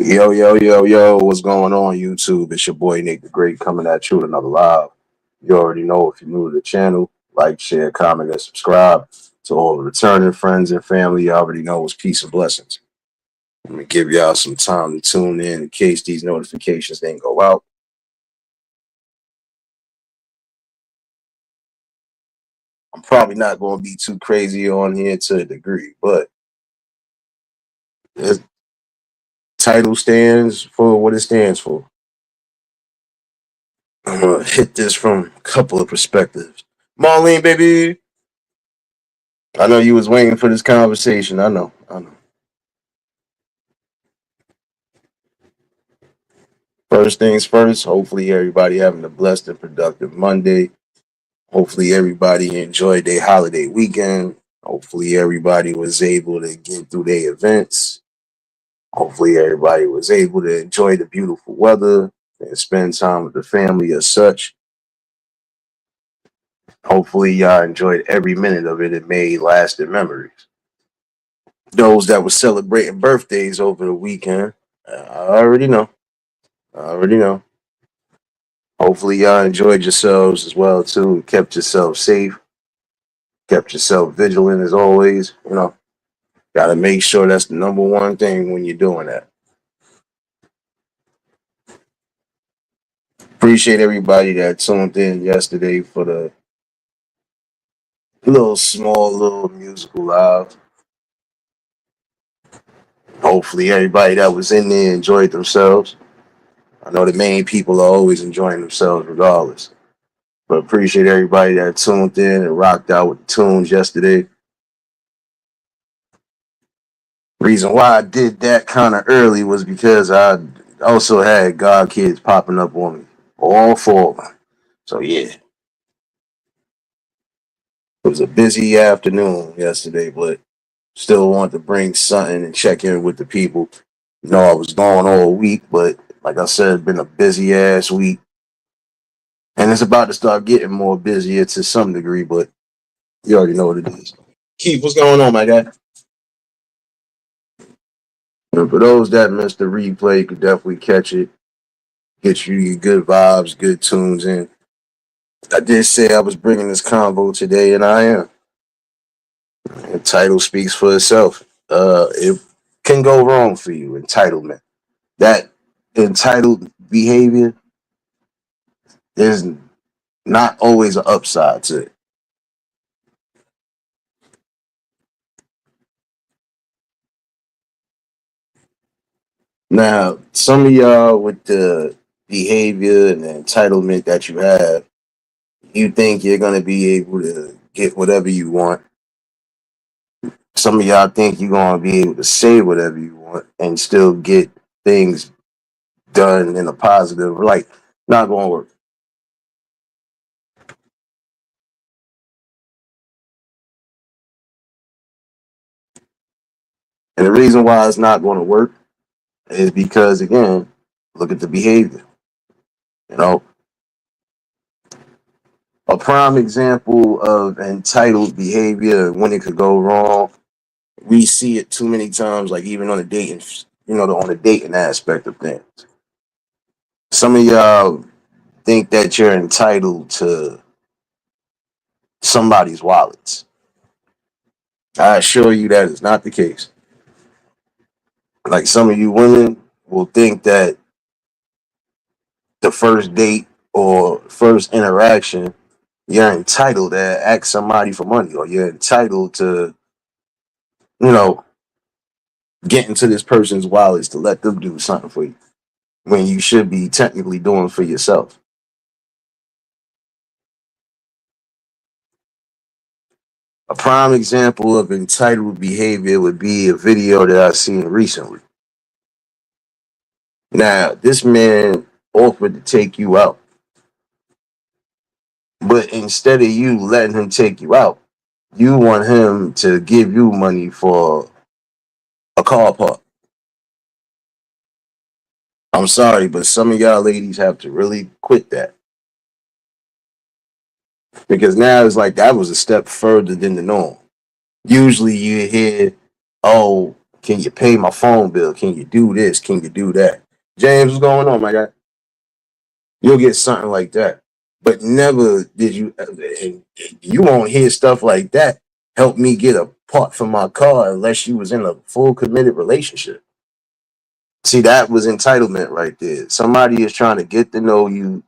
Yo, yo, yo, yo, what's going on, YouTube? It's your boy Nate the Great coming at you with another live. You already know if you're new to the channel, like, share, comment, and subscribe. To all the returning friends and family, you already know it's peace and blessings. Let me give y'all some time to tune in case these notifications didn't go out. I'm probably not going to be too crazy on here to a degree, but the title stands for what it stands for. I'm going to hit this from a couple of perspectives. Marlene, baby. I know you was waiting for this conversation. I know. First things first, hopefully everybody having a blessed and productive Monday. Hopefully everybody enjoyed their holiday weekend. Hopefully everybody was able to get through their events. Hopefully everybody was able to enjoy the beautiful weather and spend time with the family as such. Hopefully y'all enjoyed every minute of it and made lasting memories. Those that were celebrating birthdays over the weekend, I already know. I already know. Hopefully y'all enjoyed yourselves as well too. Kept yourself safe. Kept yourself vigilant as always. Gotta make sure that's the number one thing when you're doing that. Appreciate everybody that tuned in yesterday for the little musical live. Hopefully everybody that was in there enjoyed themselves. I know the main people are always enjoying themselves regardless. But appreciate everybody that tuned in and rocked out with the tunes yesterday. Reason why I did that kind of early was because I also had God kids popping up on me, all four of them. So yeah, it was a busy afternoon yesterday, but still wanted to bring something and check in with the people. I was gone all week, but like I said, it's been a busy ass week, and it's about to start getting more busier to some degree. But you already know what it is. Keith, what's going on, my guy? And for those that missed the replay, you could definitely catch it. Get you your good vibes, good tunes in. I did say I was bringing this convo today, and I am. The title speaks for itself. It can go wrong for you. Entitlement. That entitled behavior, there's not always an upside to it. Now, some of y'all with the behavior and the entitlement that you have, you think you're gonna be able to get whatever you want. Some of y'all think you're gonna be able to say whatever you want and still get things done in a positive light. Not gonna work. And the reason why it's not gonna work is because again, look at the behavior. You know, a prime example of entitled behavior and when it could go wrong. We see it too many times, like even on the dating, on the dating aspect of things. Some of y'all think that you're entitled to somebody's wallets. I assure you that is not the case. Like some of you women will think that the first date or first interaction, you're entitled to ask somebody for money, or you're entitled to, you know, get into this person's wallets to let them do something for you when you should be technically doing for yourself. A prime example of entitled behavior would be a video that I've seen recently. Now, this man offered to take you out, but instead of you letting him take you out, you want him to give you money for a car park. I'm sorry, but some of y'all ladies have to really quit that because now it's like that was a step further than the norm. Usually you hear, oh, Can you pay my phone bill? Can you do this? Can you do that? James, what's going on, my guy? You'll get something like that. But never did you, and you won't hear stuff like that help me get a part for my car unless you was in a full committed relationship. See, that was entitlement right there. Somebody is trying to get to know you,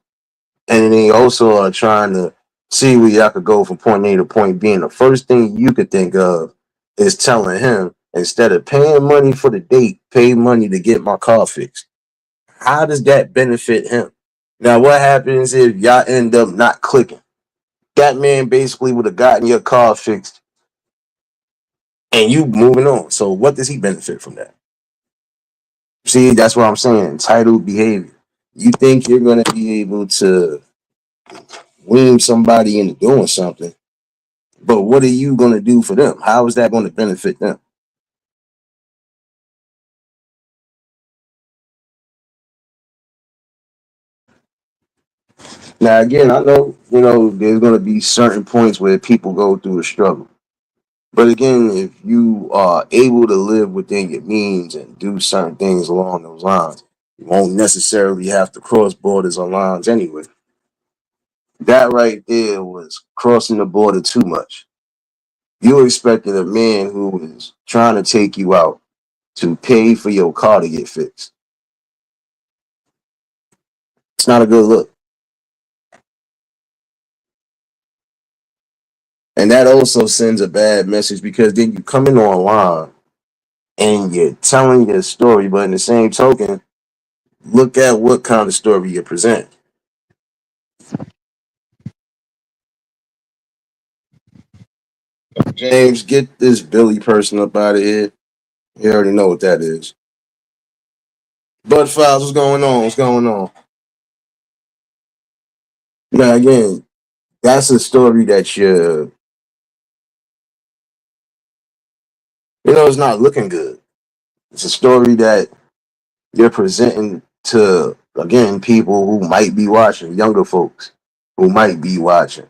and they also are trying to see where y'all could go from point A to point B. And the first thing you could think of is telling him, instead of paying money for the date, pay money to get my car fixed. How does that benefit him? Now, what happens if y'all end up not clicking? That man basically would have gotten your car fixed and you moving on. So, what does he benefit from that? See, that's what I'm saying. Entitled behavior. You think you're going to be able to wean somebody into doing something, but what are you going to do for them? How is that going to benefit them? Now, again, I know, there's going to be certain points where people go through a struggle. But again, if you are able to live within your means and do certain things along those lines, you won't necessarily have to cross borders or lines anyway. That right there was crossing the border too much. You expected a man who is trying to take you out to pay for your car to get fixed. It's not a good look. And that also sends a bad message because then you come in online and you're telling your story, but in the same token, look at what kind of story you present. James, get this Billy person up out of here. You already know what that is. Bud Files, what's going on? What's going on? Now again, that's a story that it's not looking good. It's a story that you're presenting to, again, people who might be watching, younger folks who might be watching.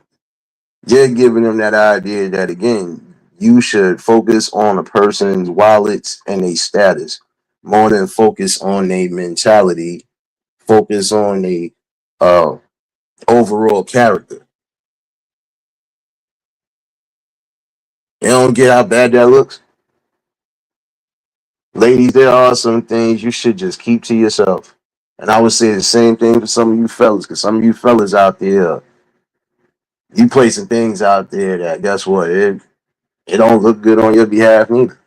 You're giving them that idea that, again, you should focus on a person's wallets and their status more than focus on their mentality, focus on the uh, overall character. You don't get how bad that looks? Ladies, there are some things you should just keep to yourself. And I would say the same thing for some of you fellas, because some of you fellas out there, you placing things out there that, guess what, it don't look good on your behalf neither.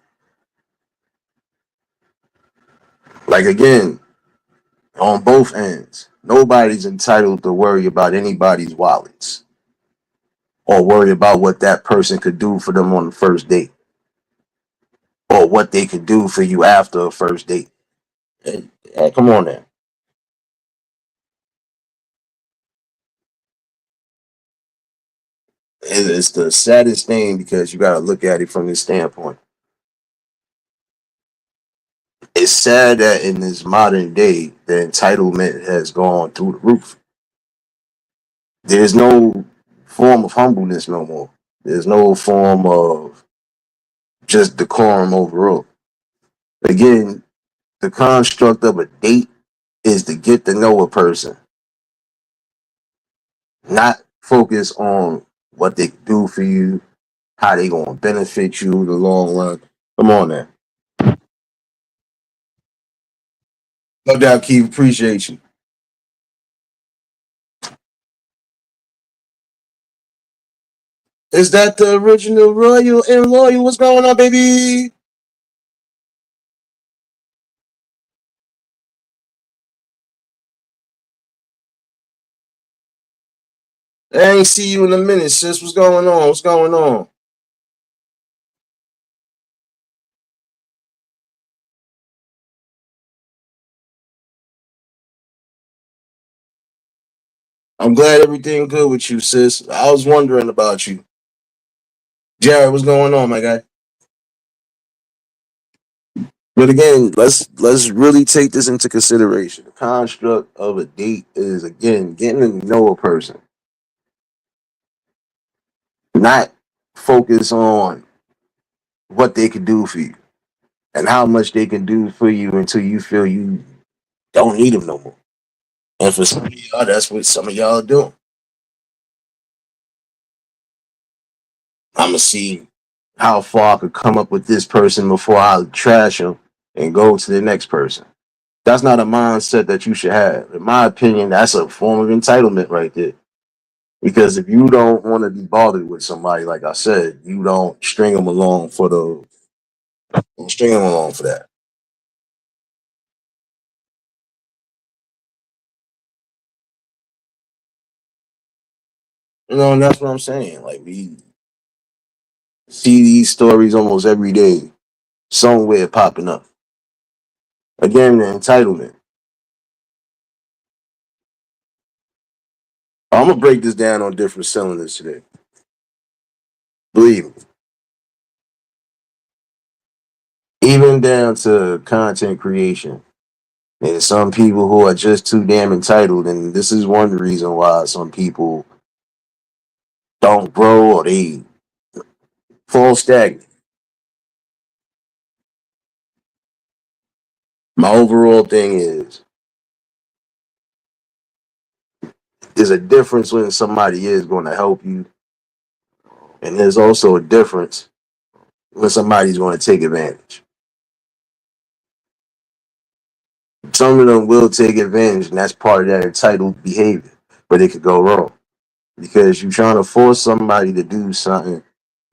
Like, again, on both ends, nobody's entitled to worry about anybody's wallets or worry about what that person could do for them on the first date or what they could do for you after a first date. Hey, come on now. It's the saddest thing because you got to look at it from this standpoint. It's sad that in this modern day, the entitlement has gone through the roof. There's no form of humbleness no more. There's no form of just decorum overall. Again, the construct of a date is to get to know a person, not focus on what they do for you, how they gonna benefit you in the long run. Come on now. No doubt, Keith, appreciate you. Is that the original Royal and Loyal? What's going on, baby? I ain't see you in a minute, sis. What's going on? What's going on? I'm glad everything good with you, sis. I was wondering about you. Jared, what's going on, my guy? But again, let's really take this into consideration. The construct of a date is, again, getting to know a person, not focus on what they could do for you. and how much they can do for you until you feel you don't need them no more. And for some of y'all, that's what some of y'all are doing. I'm gonna see how far I could come up with this person before I trash them and go to the next person. That's not a mindset that you should have. In my opinion, that's a form of entitlement right there. Because if you don't want to be bothered with somebody, like I said, you don't string them along for the don't string them along for that. You know, and that's what I'm saying. Like we see these stories almost every day, somewhere popping up. Again, the entitlement. I'm gonna break this down on different cylinders today. Believe me, even down to content creation. There's some people who are just too damn entitled, and this is one reason why some people don't grow or they fall stagnant. My overall thing is there's a difference when somebody is going to help you, and there's also a difference when somebody's going to take advantage. Some of them will take advantage, and that's part of that entitled behavior, but it could go wrong because you're trying to force somebody to do something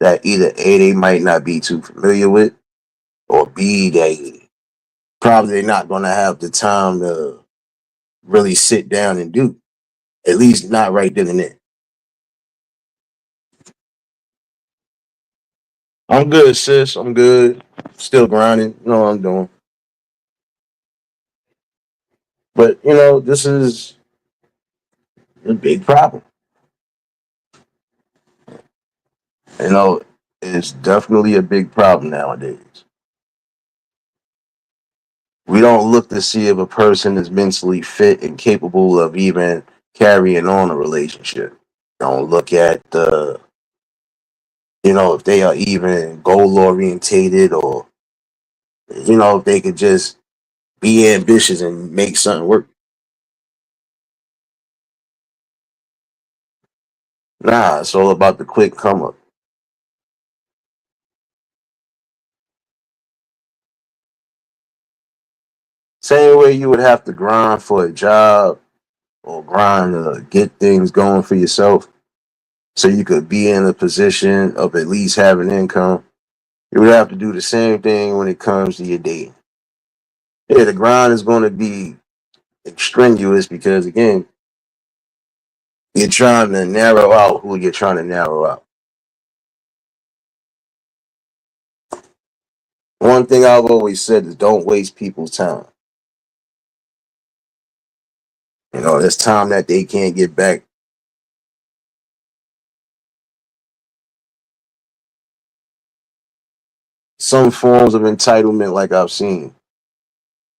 that either A, they might not be too familiar with, or B, they probably not going to have the time to really sit down and do. At least not right then and there. I'm good, sis. I'm good. Still grinding. You know what I'm doing. But, this is a big problem. You know, it's definitely a big problem nowadays. We don't look to see if a person is mentally fit and capable of even carrying on a relationship. Don't look at if they are even goal orientated or, if they could just be ambitious and make something work. Nah, it's all about the quick come up. Same way you would have to grind for a job or grind to get things going for yourself so you could be in a position of at least having income. You would have to do the same thing when it comes to your dating. Yeah, the grind is going to be extraneous because, again, you're trying to narrow out who you're trying to narrow out. One thing I've always said is don't waste people's time. There's time that they can't get back. Some forms of entitlement, like I've seen.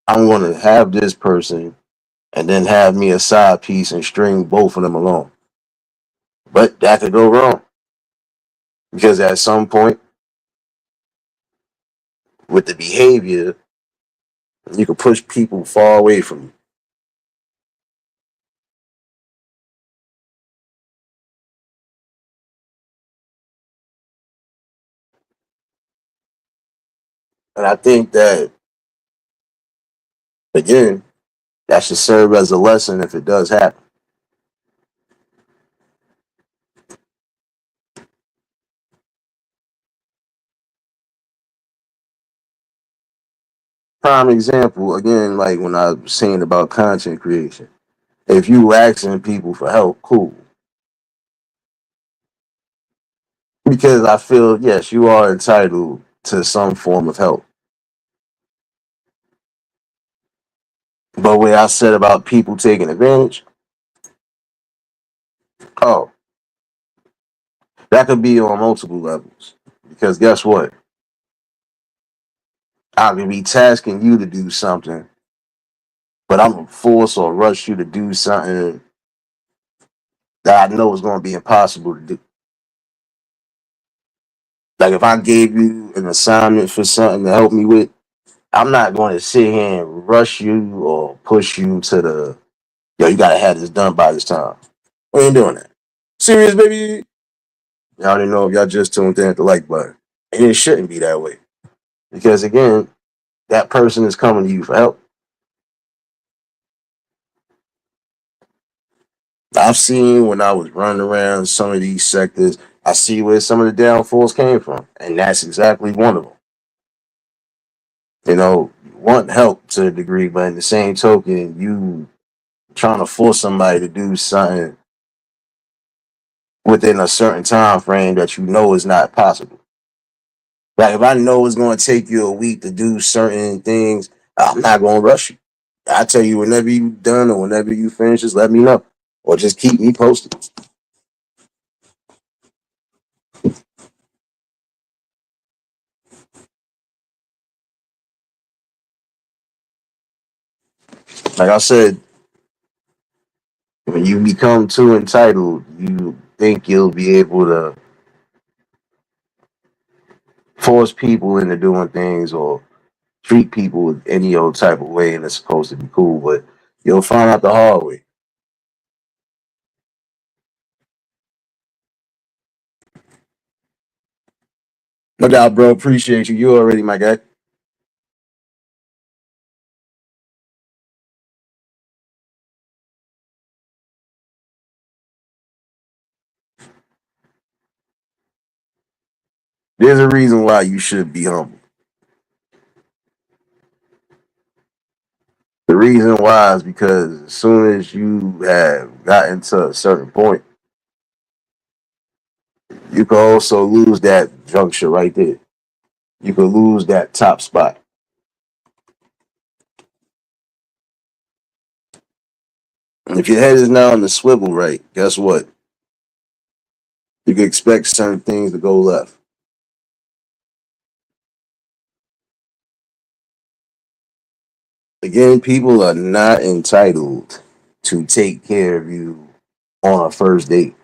I'm going to have this person and then have me a side piece and string both of them along. But that could go wrong because at some point with the behavior, you can push people far away from you. And I think that, again, that should serve as a lesson if it does happen. Prime example, again, like when I was saying about content creation. If you asking people for help, cool. Because I feel, yes, you are entitled to some form of help. But what I said about people taking advantage, oh, that could be on multiple levels. Because guess what? I can be tasking you to do something, but I'm gonna force or rush you to do something that I know is gonna be impossible to do. Like if I gave you an assignment for something to help me with, I'm not going to sit here and rush you or push you to the yo. You gotta have this done by this time. We ain't doing that. Serious, baby. Y'all already know if y'all just tuned in at the like button. And it shouldn't be that way because again, that person is coming to you for help. I've seen when I was running around some of these sectors, I see where some of the downfalls came from, and that's exactly one of them. You want help to a degree, but in the same token, you trying to force somebody to do something within a certain time frame that you know is not possible. Like if I know it's going to take you a week to do certain things, I'm not going to rush you. I tell you whenever you done or whenever you finish, just let me know or just keep me posted. Like I said, when you become too entitled, you think you'll be able to force people into doing things or treat people any old type of way and it's supposed to be cool, but you'll find out the hard way. No doubt, bro. Appreciate you. You already my guy. There's a reason why you should be humble. The reason why is because as soon as you have gotten to a certain point, you can also lose that juncture right there. You can lose that top spot. And if your head is now on the swivel right, guess what? You can expect certain things to go left. Again, people are not entitled to take care of you on a first date.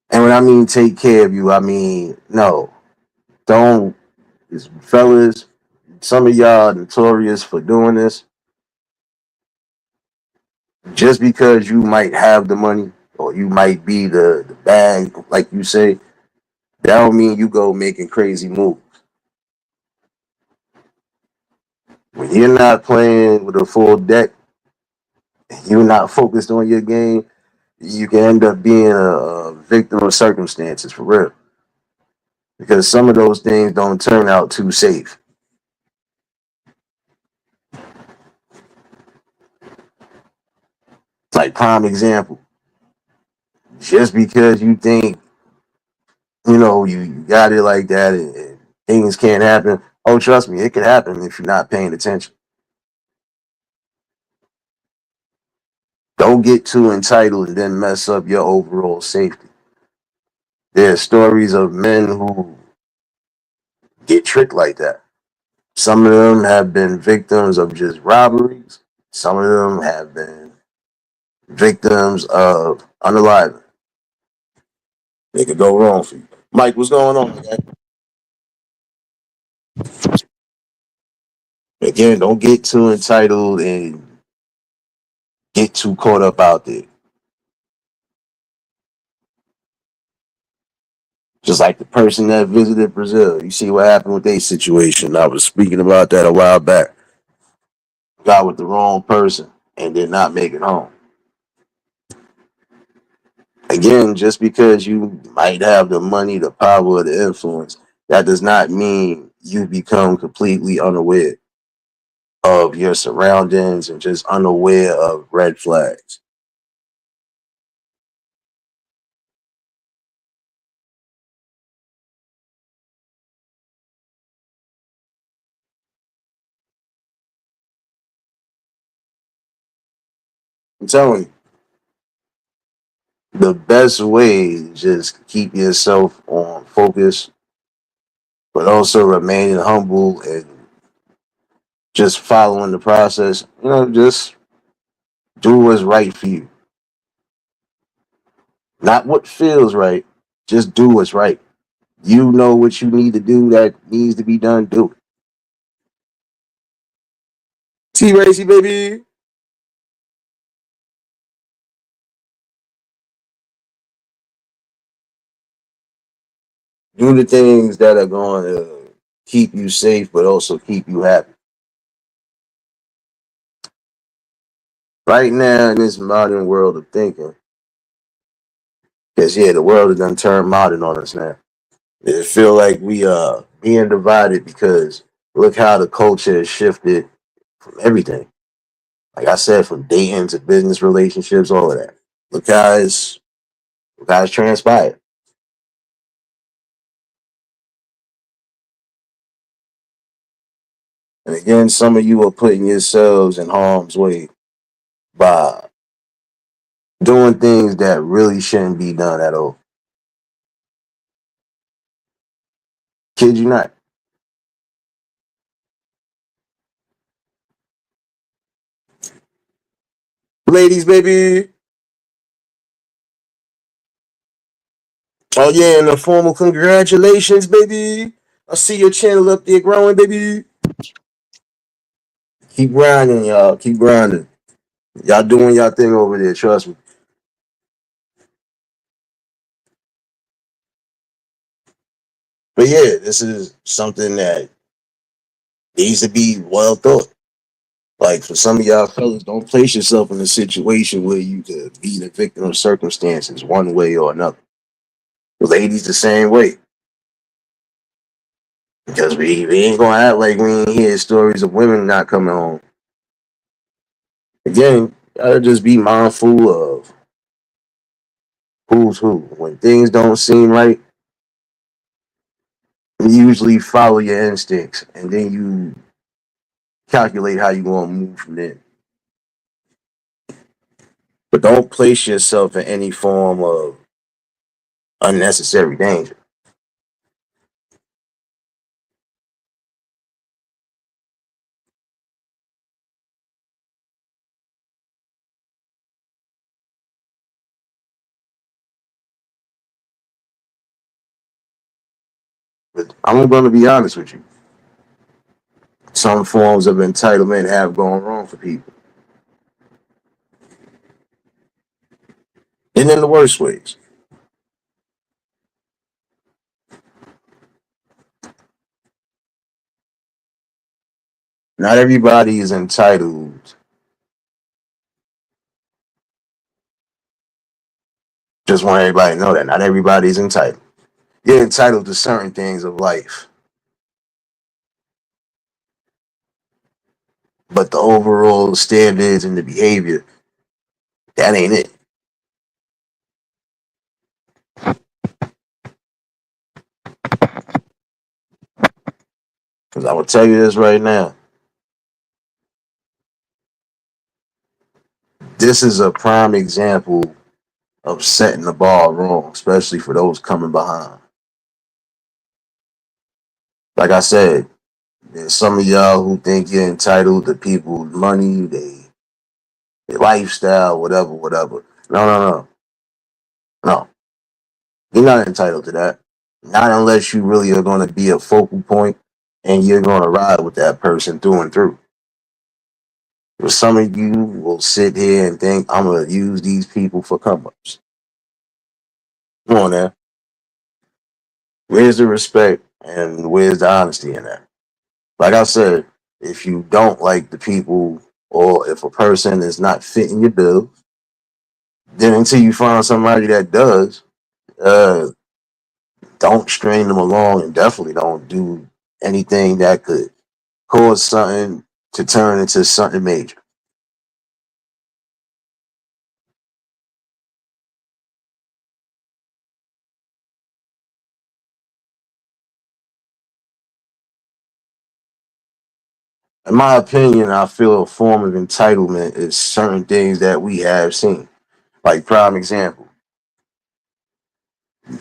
And when I mean take care of you, I mean no, don't. Fellas, some of y'all are notorious for doing this. Just because you might have the money or you might be the bag, like you say, that don't mean you go making crazy moves. When you're not playing with a full deck, you're not focused on your game, you can end up being a victim of circumstances for real. Because some of those things don't turn out too safe. Like prime example, just because you think you got it like that and things can't happen. Oh, trust me, it can happen if you're not paying attention. Don't get too entitled and then mess up your overall safety. There are stories of men who get tricked like that. Some of them have been victims of just robberies. Some of them have been victims of unaliving. They could go wrong for you. Mike, what's going on, man? Again, don't get too entitled and get too caught up out there. Just like the person that visited Brazil. You see what happened with their situation. I was speaking about that a while back. Got with the wrong person and did not make it home. Again, just because you might have the money, the power, or the influence, that does not mean you become completely unaware of your surroundings and just unaware of red flags. I'm telling you, the best way is just keep yourself on focus, but also remaining humble and just following the process. Just do what's right for you. Not what feels right. Just do what's right. You know what you need to do that needs to be done, do it. T Racy, baby. Do the things that are going to keep you safe, but also keep you happy. Right now, in this modern world of thinking, because yeah, the world has done turned modern on us now. It feel like we are being divided because look how the culture has shifted from everything. Like I said, from dating to business relationships, all of that. Look how it's transpired. And again, some of you are putting yourselves in harm's way by doing things that really shouldn't be done at all. Kid you not. Ladies, baby. Oh yeah, and a formal congratulations, baby. I see your channel up there growing, baby. Keep grinding, y'all. Keep grinding. Y'all doing y'all thing over there, trust me. But yeah, this is something that needs to be well thought. Like for some of y'all fellas, don't place yourself in a situation where you could be the victim of circumstances one way or another. The ladies the same way. Because we ain't gonna act like we ain't hear stories of women not coming home. Again, gotta just be mindful of who's who. When things don't seem right, you usually follow your instincts and then you calculate how you gonna move from there. But don't place yourself in any form of unnecessary danger. But I'm gonna be honest with you. Some forms of entitlement have gone wrong for people. And in the worst ways. Not everybody is entitled. Just want everybody to know that. Not everybody is entitled. You're entitled to certain things of life. But the overall standards and the behavior, that ain't it. Because I will tell you this right now. This is a prime example of setting the ball wrong, especially for those coming behind. Like I said, there's some of y'all who think you're entitled to people's money, their lifestyle, whatever, whatever. No, no, no, no. You're not entitled to that. Not unless you really are going to be a focal point and you're going to ride with that person through and through. But some of you will sit here and think, I'm going to use these people for come ups. Come on now. Where's the respect and where's the honesty in that? Like I said, if you don't like the people or if a person is not fitting your bill, then until you find somebody that does, uh, don't string them along and definitely don't do anything that could cause something to turn into something major. In my opinion, I feel a form of entitlement is certain things that we have seen. Like prime example,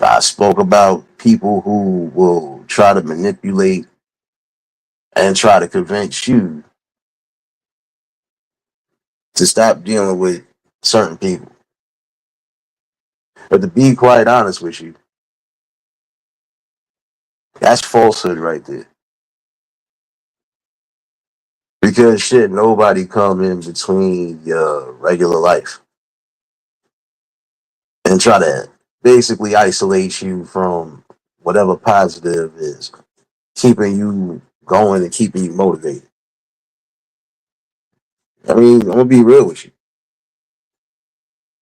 I spoke about people who will try to manipulate and try to convince you to stop dealing with certain people. But to be quite honest with you, that's falsehood right there. Because shit, nobody come in between your regular life and try to basically isolate you from whatever positive is keeping you going and keeping you motivated. I mean, I'm gonna be real with you.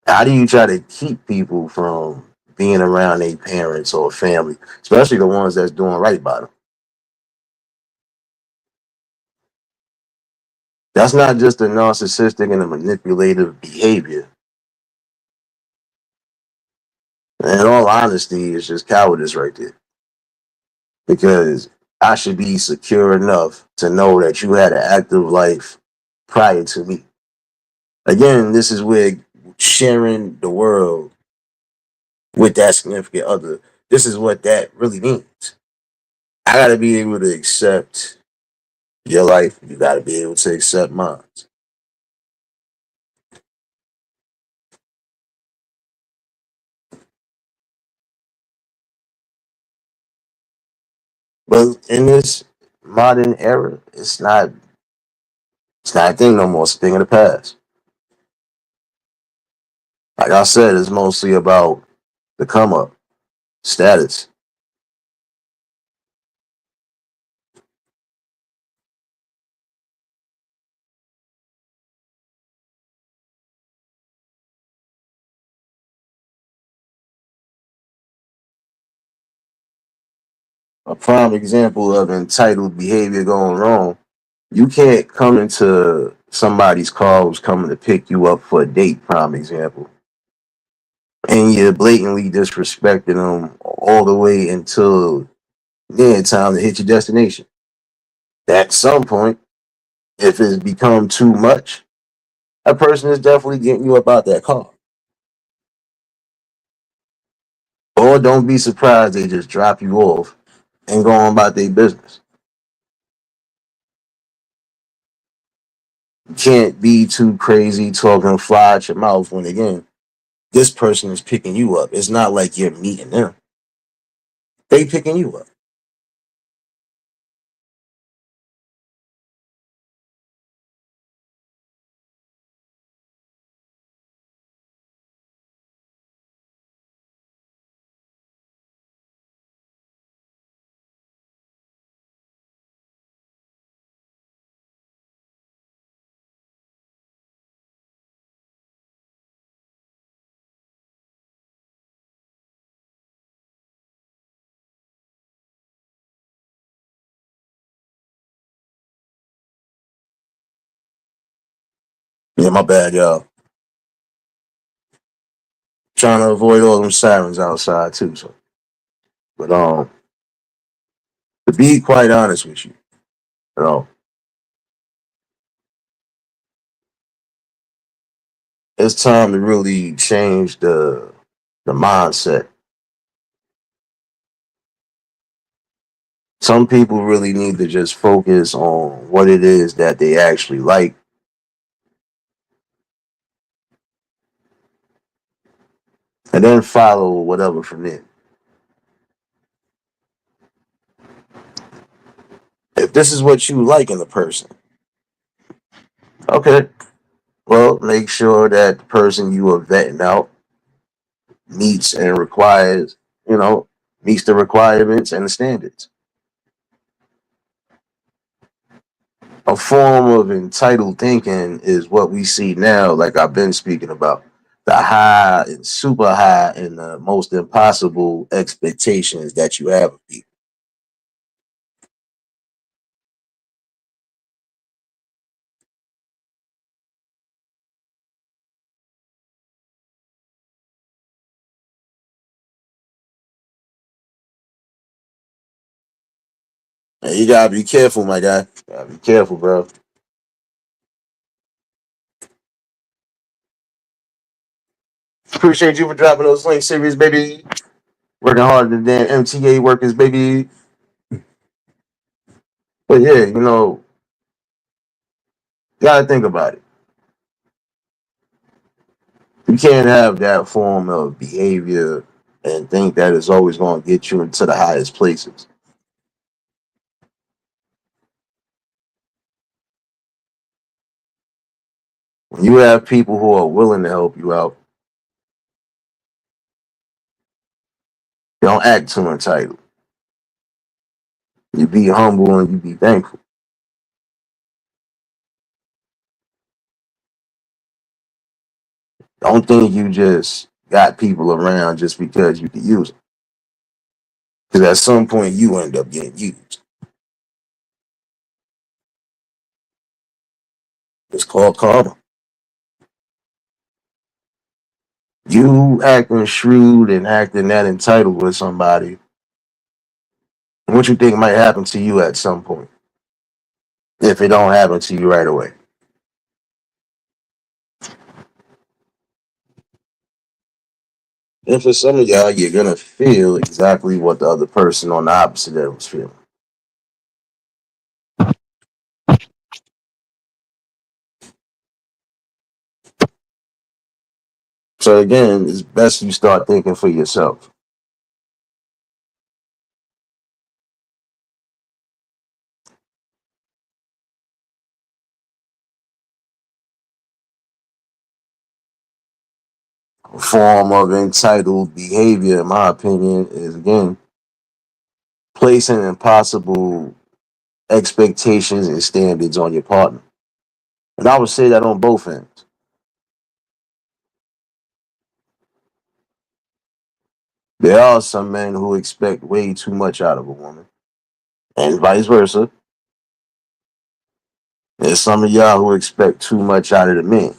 How do you try to keep people from being around their parents or family, especially the ones that's doing right by them? That's not just a narcissistic and a manipulative behavior. And in all honesty, it's just cowardice right there. Because I should be secure enough to know that you had an active life prior to me. Again, this is where sharing the world with that significant other, this is what that really means. I gotta be able to accept your life. You gotta be able to accept mine. But in this modern era, it's not a thing no more. It's a thing of the past. Like I said, it's mostly about the come up, status. A prime example of entitled behavior going wrong. You can't come into somebody's car who's coming to pick you up for a date, prime example, and you're blatantly disrespecting them all the way until near time to hit your destination. At some point, if it's become too much, a person is definitely getting you up out that car. Or don't be surprised they just drop you off and go on about their business. You can't be too crazy talking fly at your mouth when again, this person is picking you up. It's not like you're meeting them. They picking you up. Yeah, my bad, y'all. Trying to avoid all them sirens outside too. So, but to be quite honest with you, you know, it's time to really change the mindset. Some people really need to just focus on what it is that they actually like, and then follow whatever from there. If this is what you like in a person, okay, well, make sure that the person you are vetting out meets and requires, you know, meets the requirements and the standards. A form of entitled thinking is what we see now, like I've been speaking about. The high and super high and the most impossible expectations that you have of people. And you gotta be careful, my guy. You gotta be careful, bro. Appreciate you for dropping those links, series, baby. Working harder than damn MTA workers, baby. But yeah, you gotta think about it. You can't have that form of behavior and think that it's always going to get you into the highest places. When you have people who are willing to help you out, you don't act too entitled. You be humble and you be thankful. Don't think you just got people around just because you can use them. Because at some point you end up getting used. It's called karma. You acting shrewd and acting that entitled with somebody, what you think might happen to you at some point if it don't happen to you right away. And for some of y'all, you're gonna feel exactly what the other person on the opposite end was feeling. So again, it's best you start thinking for yourself. A form of entitled behavior, in my opinion, is again placing impossible expectations and standards on your partner. And I would say that on both ends. There are some men who expect way too much out of a woman, and vice versa. There's some of y'all who expect too much out of the men.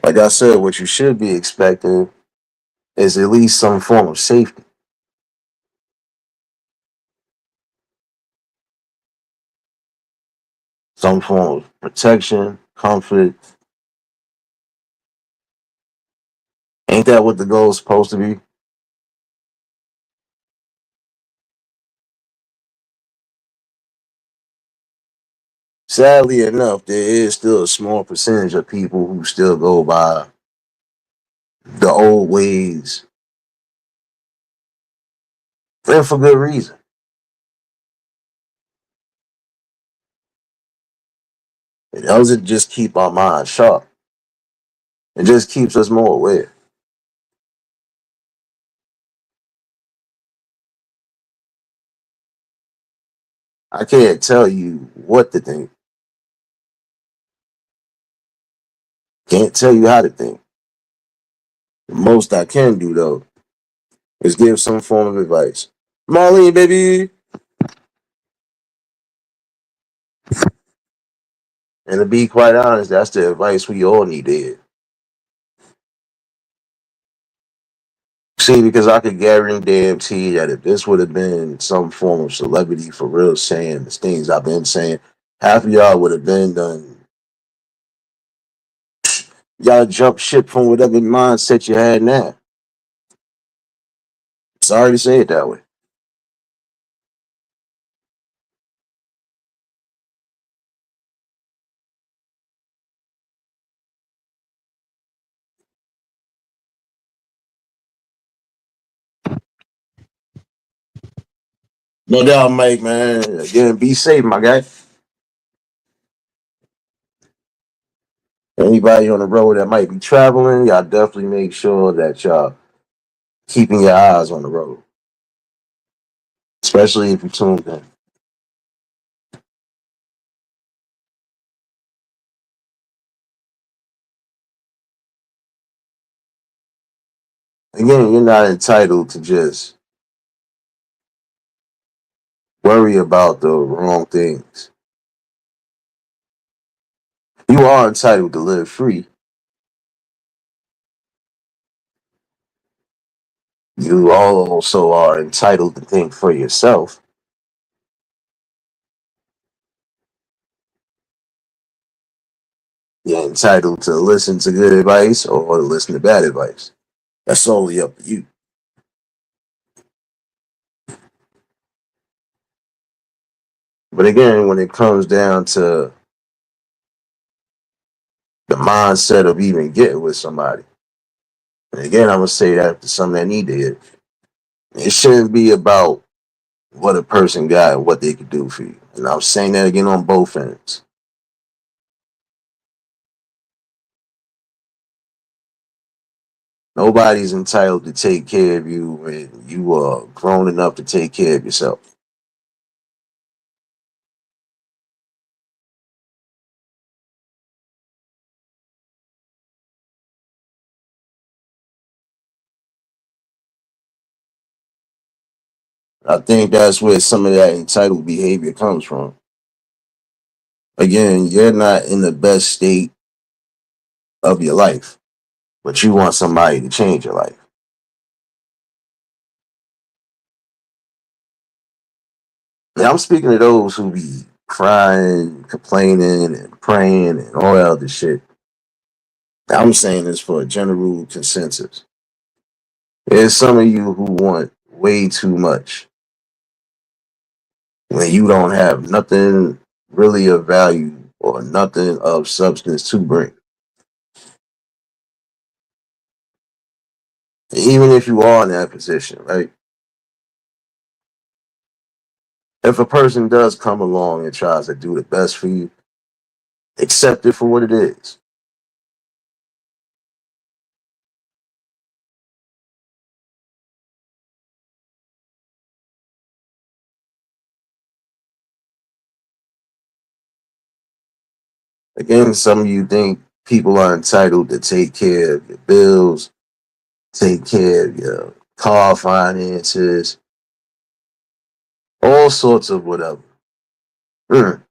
Like I said, what you should be expecting is at least some form of safety, some form of protection, comfort. Ain't that what the goal is supposed to be? Sadly enough, there is still a small percentage of people who still go by the old ways, and for good reason. It doesn't just keep our minds sharp, it just keeps us more aware. I can't tell you what to think, can't tell you how to think. The most I can do, though, is give some form of advice. Marlene, baby! And to be quite honest, that's the advice we all need to hear. See, because I could guarantee that if this would have been some form of celebrity for real saying the things I've been saying, half of y'all would have been done. Y'all jump ship from whatever mindset you had now. Sorry to say it that way. No doubt, Mike, man. Again, be safe, my guy. Anybody on the road that might be traveling, y'all definitely make sure that y'all keeping your eyes on the road, especially if you're tuned in. Again, you're not entitled to just worry about the wrong things. You are entitled to live free. You also are entitled to think for yourself. You're entitled to listen to good advice or to listen to bad advice. That's solely up to you. But again, when it comes down to the mindset of even getting with somebody, And again, I'm gonna say that to some that need to hear. It shouldn't be about what a person got and what they could do for you. And I'm saying that again on both ends. Nobody's entitled to take care of you when you are grown enough to take care of yourself. I think that's where some of that entitled behavior comes from. Again, you're not in the best state of your life, but you want somebody to change your life. And I'm speaking to those who be crying, complaining, and praying, and all that other shit. I'm saying this for a general consensus. There's some of you who want way too much when you don't have nothing really of value or nothing of substance to bring. Even if you are in that position, right? If a person does come along and tries to do the best for you, accept it for what it is. Again, some of you think people are entitled to take care of your bills, take care of your car finances, all sorts of whatever. Mm,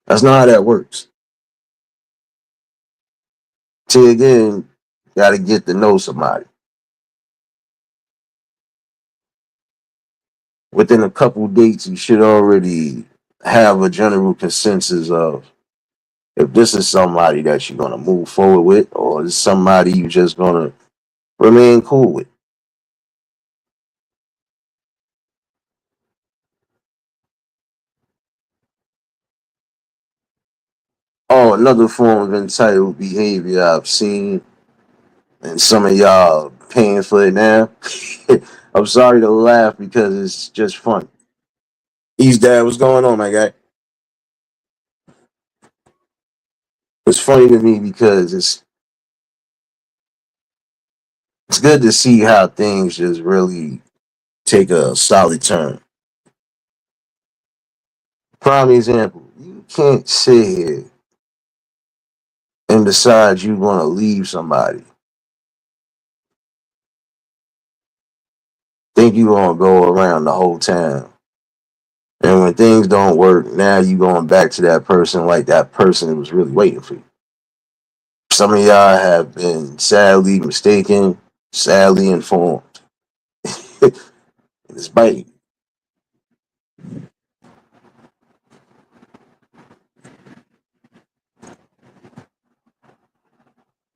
that's not how that works. See, again, got to get to know somebody. Within a couple dates, you should already have a general consensus of if this is somebody that you're going to move forward with or is somebody you just going to remain cool with. Oh, another form of entitled behavior I've seen, and some of y'all paying for it now. I'm sorry to laugh because it's just fun. East Dad, what's going on, my guy? It's funny to me because it's good to see how things just really take a solid turn. Prime example, you can't sit here and decide you're going to leave somebody. Think you're going to go around the whole town. And when things don't work, now you going back to that person like that person was really waiting for you. Some of y'all have been sadly mistaken, sadly informed. It's biting.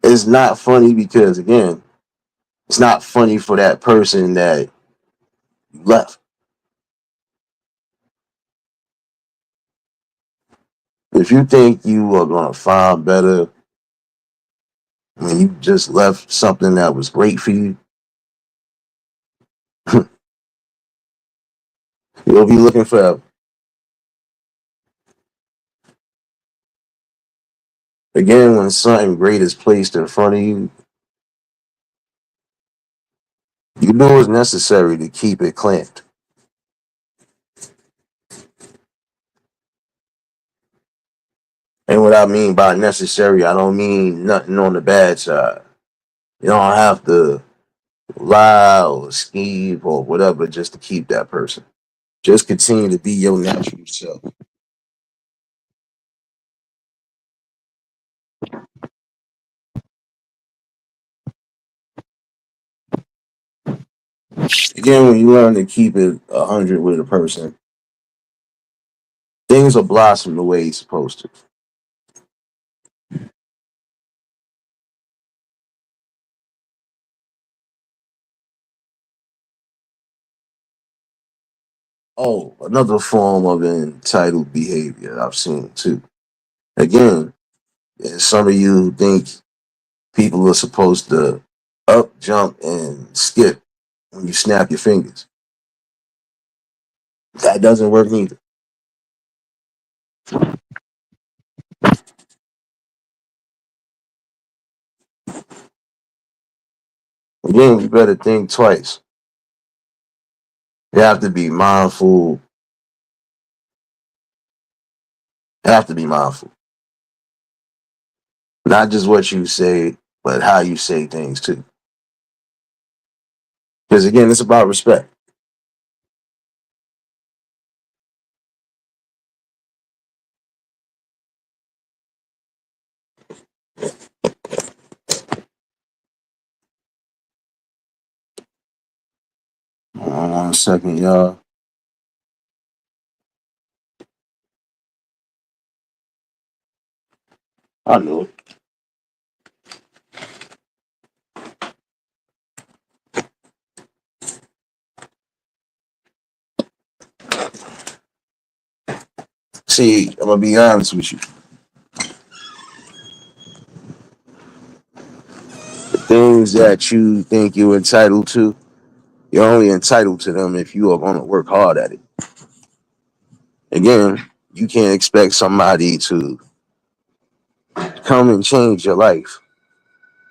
It's not funny because, again, it's not funny for that person that you left. If you think you are going to find better when you just left something that was great for you, you'll be looking forever. Again, when something great is placed in front of you, you do what's necessary to keep it clamped. And what I mean by necessary, I don't mean nothing on the bad side. You don't have to lie or scheme or whatever just to keep that person. Just continue to be your natural self. Again, when you learn to keep it 100 with a person, things will blossom the way it's supposed to. Oh, another form of entitled behavior I've seen too. Again, some of you think people are supposed to up, jump, and skip when you snap your fingers. That doesn't work neither. Again, you better think twice. You have to be mindful. You have to be mindful. Not just what you say, but how you say things too. Because again, it's about respect. Hold on 1 second, y'all. I know it. See, I'm gonna be honest with you. The things that you think you're entitled to, you're only entitled to them if you are gonna work hard at it. Again, you can't expect somebody to come and change your life,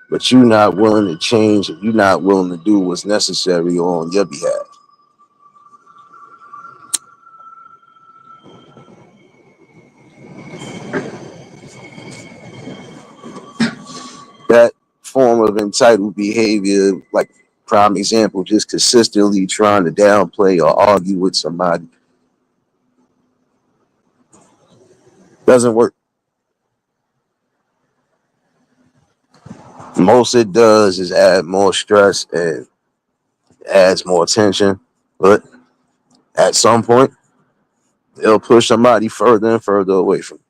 but you're not willing to change and you're not willing to do what's necessary on your behalf. That form of entitled behavior, like prime example, just consistently trying to downplay or argue with somebody, doesn't work. Most it does is add more stress and adds more tension. But at some point, it'll push somebody further and further away from you.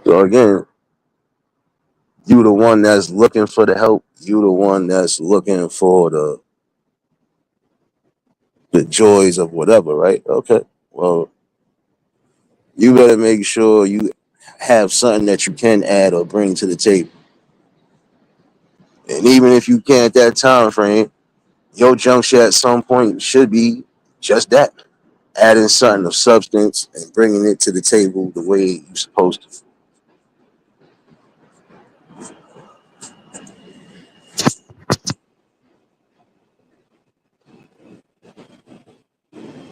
So again, you the one that's looking for the help. You the one that's looking for the joys of whatever, right? Okay. Well, you better make sure you have something that you can add or bring to the table. And even if you can't that time frame, your juncture at some point should be just that. Adding something of substance and bringing it to the table the way you're supposed to.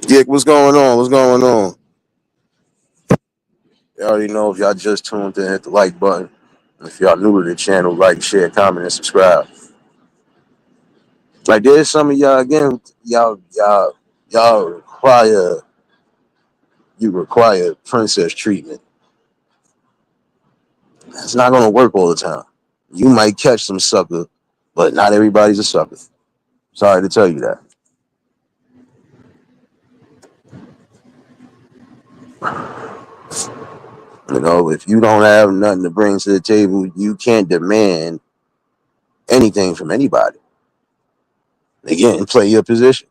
Dick, what's going on? What's going on? You already know if y'all just tuned in, hit the like button. If y'all new to the channel, like, share, comment, and subscribe. Like there's some of y'all again, y'all require princess treatment. It's not gonna work all the time. You might catch some sucker, but not everybody's a sucker. Sorry to tell you that. You know, if you don't have nothing to bring to the table, you can't demand anything from anybody. Again, play your position.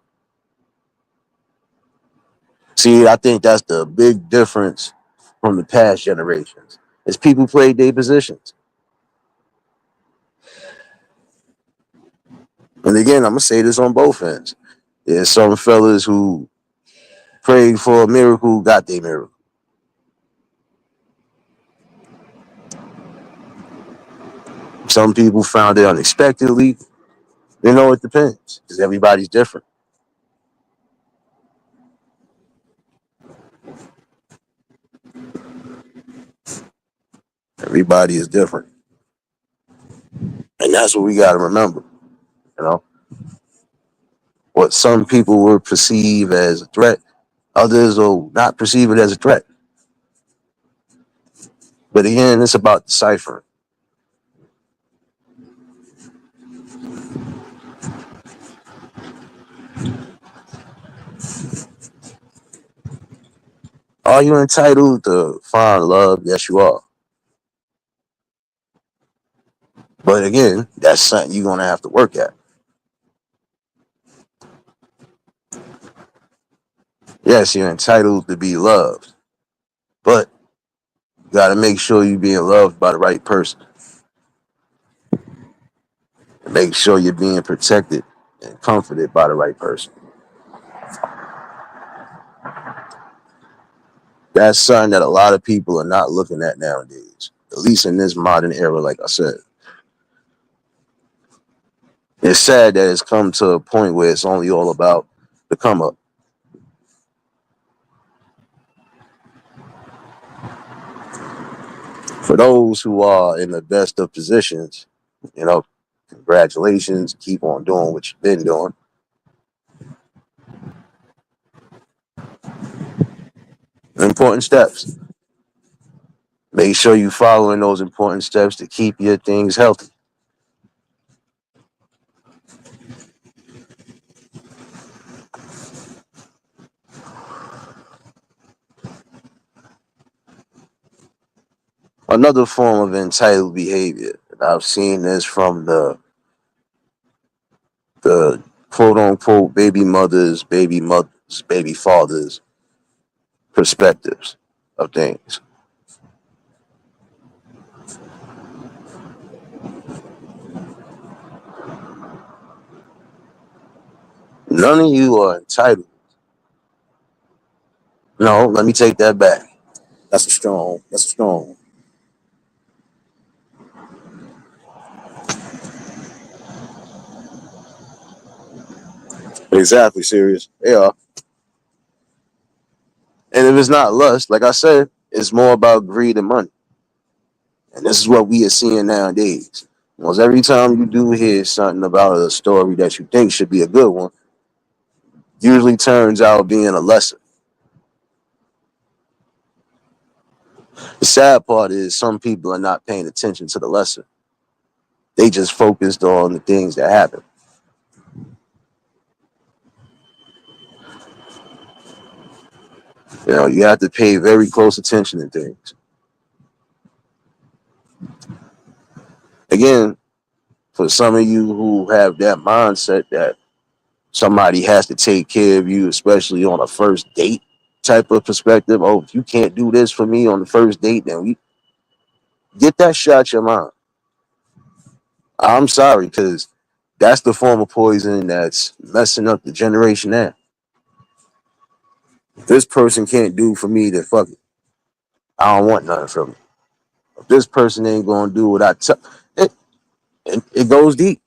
See, I think that's the big difference from the past generations. Is people played their positions. And again, I'm gonna say this on both ends. There's some fellas who prayed for a miracle, got their miracle. Some people found it unexpectedly. You know, it depends because everybody's different. Everybody is different, and that's what we got to remember. You know, what some people will perceive as a threat, others will not perceive it as a threat. But again, it's about deciphering. Are you entitled to find love? Yes, you are. But again, that's something you're gonna have to work at. Yes, you're entitled to be loved, but You got to make sure you're being loved by the right person. And make sure you're being protected and comforted by the right person. That's something that a lot of people are not looking at nowadays, at least in this modern era, like I said. It's sad that it's come to a point where it's only all about the come up. For those who are in the best of positions, you know, congratulations. Keep on doing what you've been doing. Important steps. Make sure you following those important steps to keep your things healthy. Another form of entitled behavior, and I've seen this from the quote unquote baby mothers, baby fathers perspectives of things. None of you are entitled. No, let me take that back. That's a strong. Exactly, serious. They are. And if it's not lust, like I said, it's more about greed and money. And this is what we are seeing nowadays. Almost every time you do hear something about a story that you think should be a good one, usually turns out being a lesson. The sad part is some people are not paying attention to the lesson. They just focused on the things that happen. You know, you have to pay very close attention to things. Again, for some of you who have that mindset that somebody has to take care of you, especially on a first date type of perspective. Oh, if you can't do this for me on the first date, then we get that shit out your mind. I'm sorry, because that's the form of poison that's messing up the generation now. If this person can't do for me, then fuck it. I don't want nothing from it. If this person ain't gonna do what I tell it, it goes deep.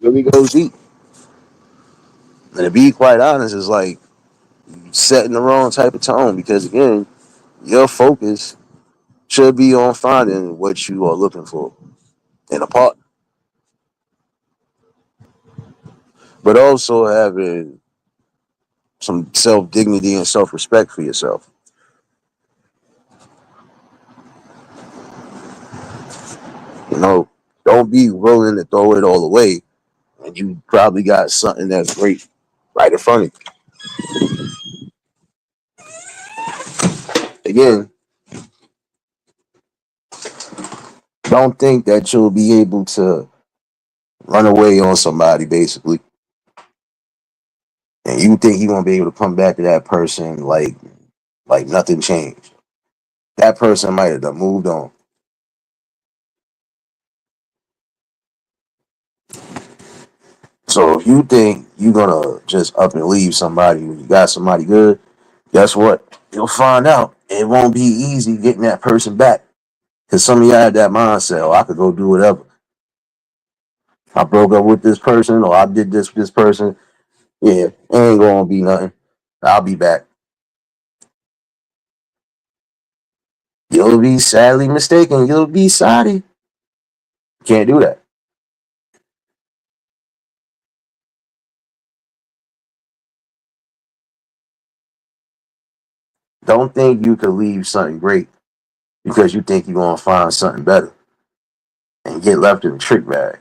It really goes deep. And to be quite honest, it's like setting the wrong type of tone because again, your focus should be on finding what you are looking for in a partner, but also having some self dignity and self respect for yourself. You know, don't be willing to throw it all away and you probably got something that's great right in front of you. Again, don't think that you'll be able to run away on somebody basically, and you think you're gonna be able to come back to that person like nothing changed. That person might have done moved on. So if you think you're gonna just up and leave somebody when you got somebody good, guess what? You'll find out it won't be easy getting that person back. Cause some of y'all had that mindset, oh, I could go do whatever. I broke up with this person or I did this with this person. Yeah, it ain't gonna be nothing. I'll be back. You'll be sadly mistaken. You'll be sorry. Can't do that. Don't think you could leave something great because you think you're gonna find something better and get left in the trick bag.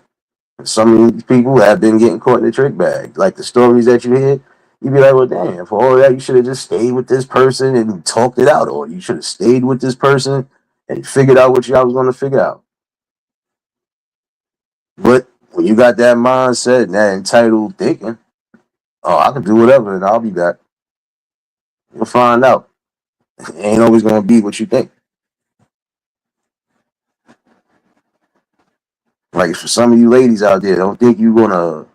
Some of these people have been getting caught in the trick bag. Like the stories that you hear, you be like, well, damn, for all that, you should have just stayed with this person and talked it out, or you should have stayed with this person and figured out what y'all was going to figure out. But when you got that mindset and that entitled thinking, Oh, I can do whatever and I'll be back. You'll find out. It ain't always gonna be what you think. Like for some of you ladies out there, don't think you're gonna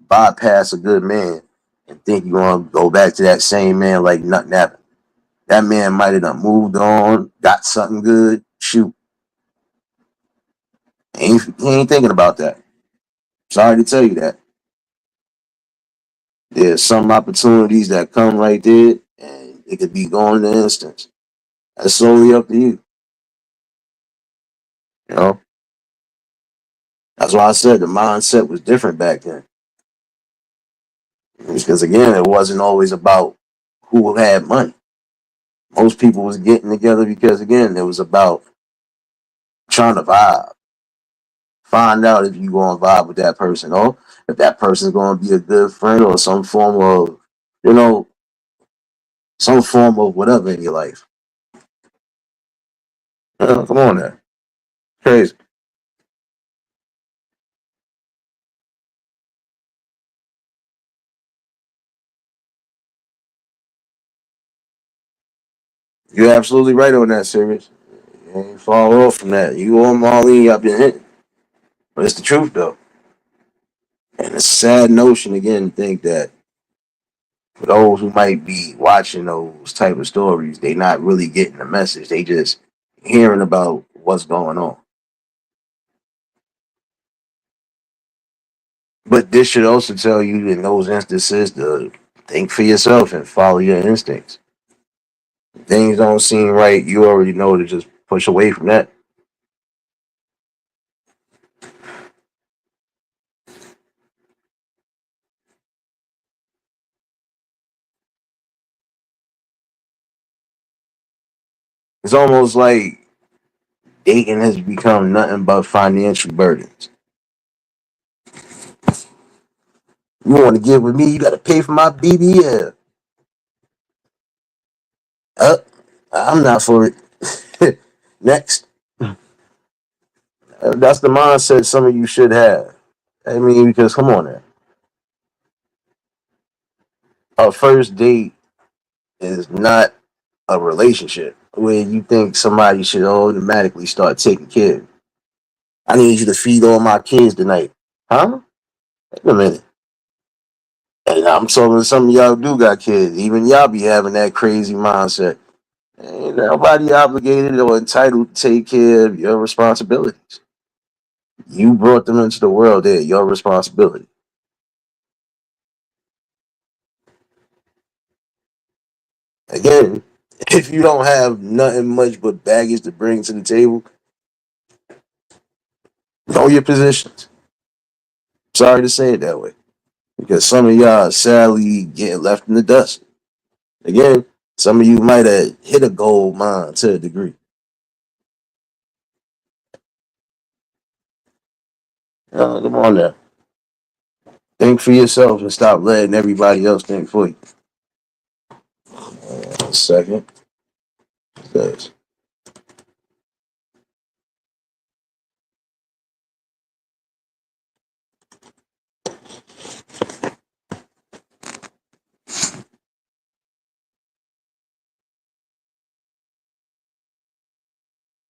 bypass a good man and think you're gonna go back to that same man like nothing happened. That man might have done moved on, got something good. Shoot, he ain't thinking about that. Sorry to tell you that. There's some opportunities that come right there, and it could be gone in an instance. That's solely up to you. You know, that's why I said the mindset was different back then. Because again, it wasn't always about who had money. Most people was getting together because again, it was about trying to vibe. Find out if you gonna vibe with that person, or if that person's gonna be a good friend or some form of, you know, some form of whatever in your life. Come on there. Crazy. You're absolutely right on that, serious. You ain't fall off from that. You or Marlene, y'all been hitting. But it's the truth though. And it's a sad notion again to think that for those who might be watching those type of stories, they not really getting the message. They just hearing about what's going on. But this should also tell you in those instances to think for yourself and follow your instincts. If things don't seem right, you already know to just push away from that. It's almost like dating has become nothing but financial burdens. You want to get with me, you got to pay for my BBL. Uh, I'm not for it. Next. That's the mindset some of you should have. I mean, because come on now. A first date is not a relationship where you think somebody should automatically start taking care of you. I need you to feed all my kids tonight. Huh? Wait a minute. And I'm talking some of y'all do got kids. Even y'all be having that crazy mindset. Ain't nobody obligated or entitled to take care of your responsibilities. You brought them into the world. They're your responsibility. Again, if you don't have nothing much but baggage to bring to the table, know your positions. Sorry to say it that way. Because some of y'all sadly getting left in the dust. Again, some of you might have hit a gold mine to a degree. Come on now. Think for yourself and stop letting everybody else think for you. 1 second. Because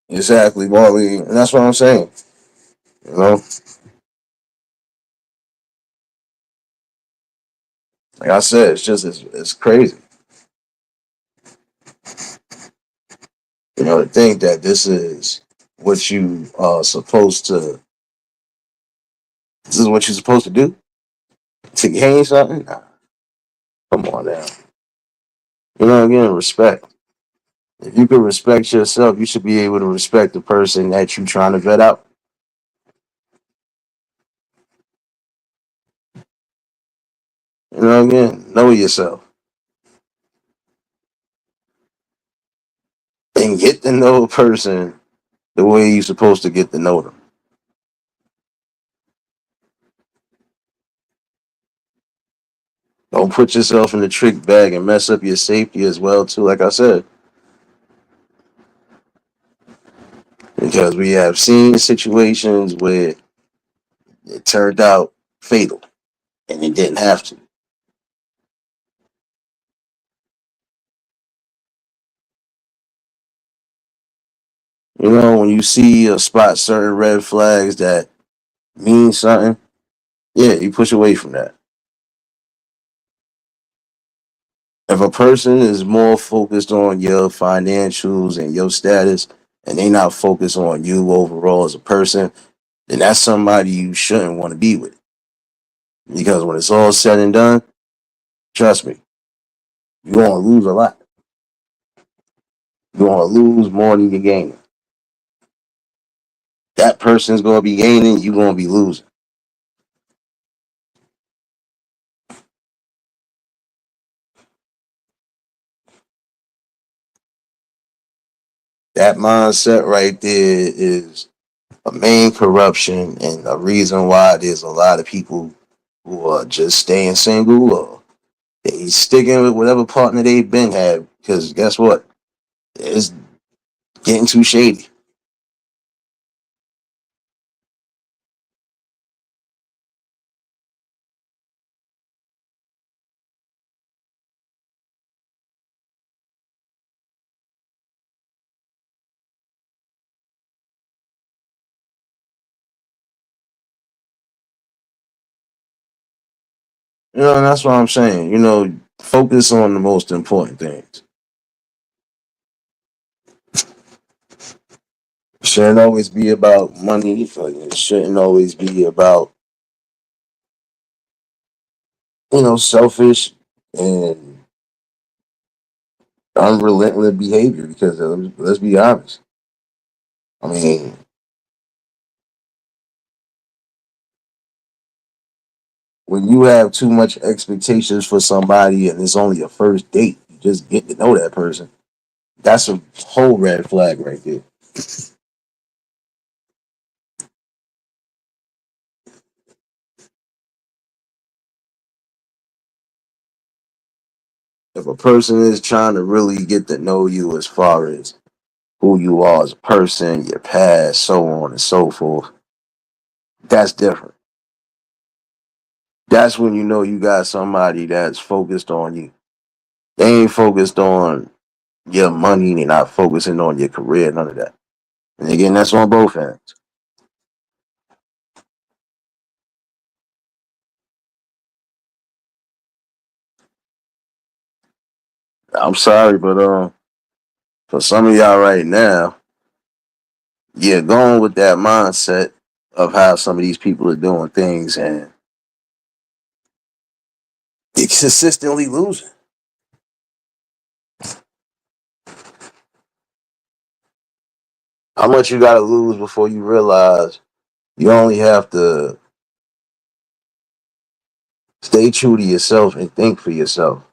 exactly, Marley. And that's what I'm saying. You know, like I said, it's crazy. You know, to think that this is what you are supposed to. This is what you're supposed to do to gain something. Nah, come on now. You know, again, respect. If you can respect yourself, you should be able to respect the person that you're trying to vet out. You know, again, know yourself and get to know a person the way you're supposed to get to know them. Don't put yourself in the trick bag and mess up your safety as well, too. Like I said, because we have seen situations where it turned out fatal and it didn't have to. You know, when you see or spot certain red flags that mean something, yeah, you push away from that. If a person is more focused on your financials and your status and they not focused on you overall as a person, then that's somebody you shouldn't want to be with. Because when it's all said and done, trust me, you're gonna lose a lot. You're gonna lose more than you're gaining. That person's gonna be gaining, you're gonna be losing. That mindset right there is a main corruption and a reason why there's a lot of people who are just staying single or they sticking with whatever partner they've been had. Because guess what? It's getting too shady. You know, and that's what I'm saying. You know, focus on the most important things. It shouldn't always be about money. It shouldn't always be about, selfish and unrelentless behavior. Because let's be honest. I mean, when you have too much expectations for somebody and it's only a first date, you just get to know that person. That's a whole red flag right there. If a person is trying to really get to know you as far as who you are as a person, your past, so on and so forth, that's different. That's when you know you got somebody that's focused on you. They ain't focused on your money, they're not focusing on your career, none of that. And again, that's on both ends. I'm sorry, but for some of y'all right now, you're going with that mindset of how some of these people are doing things and you're consistently losing. How much you gotta lose before you realize you only have to stay true to yourself and think for yourself.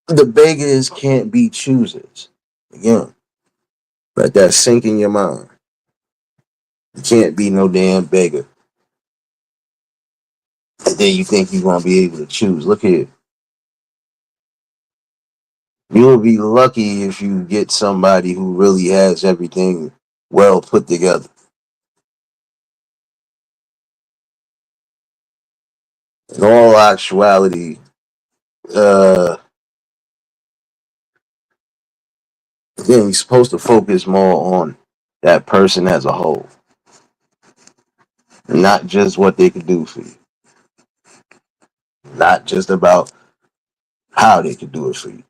The beggars can't be choosers. Again, let that sink in your mind. You can't be no damn beggar. And then you think you're gonna be able to choose. Look here. You'll be lucky if you get somebody who really has everything well put together. In all actuality, uh again, you're supposed to focus more on that person as a whole, not just what they can do for you, not just about how they can do it for you.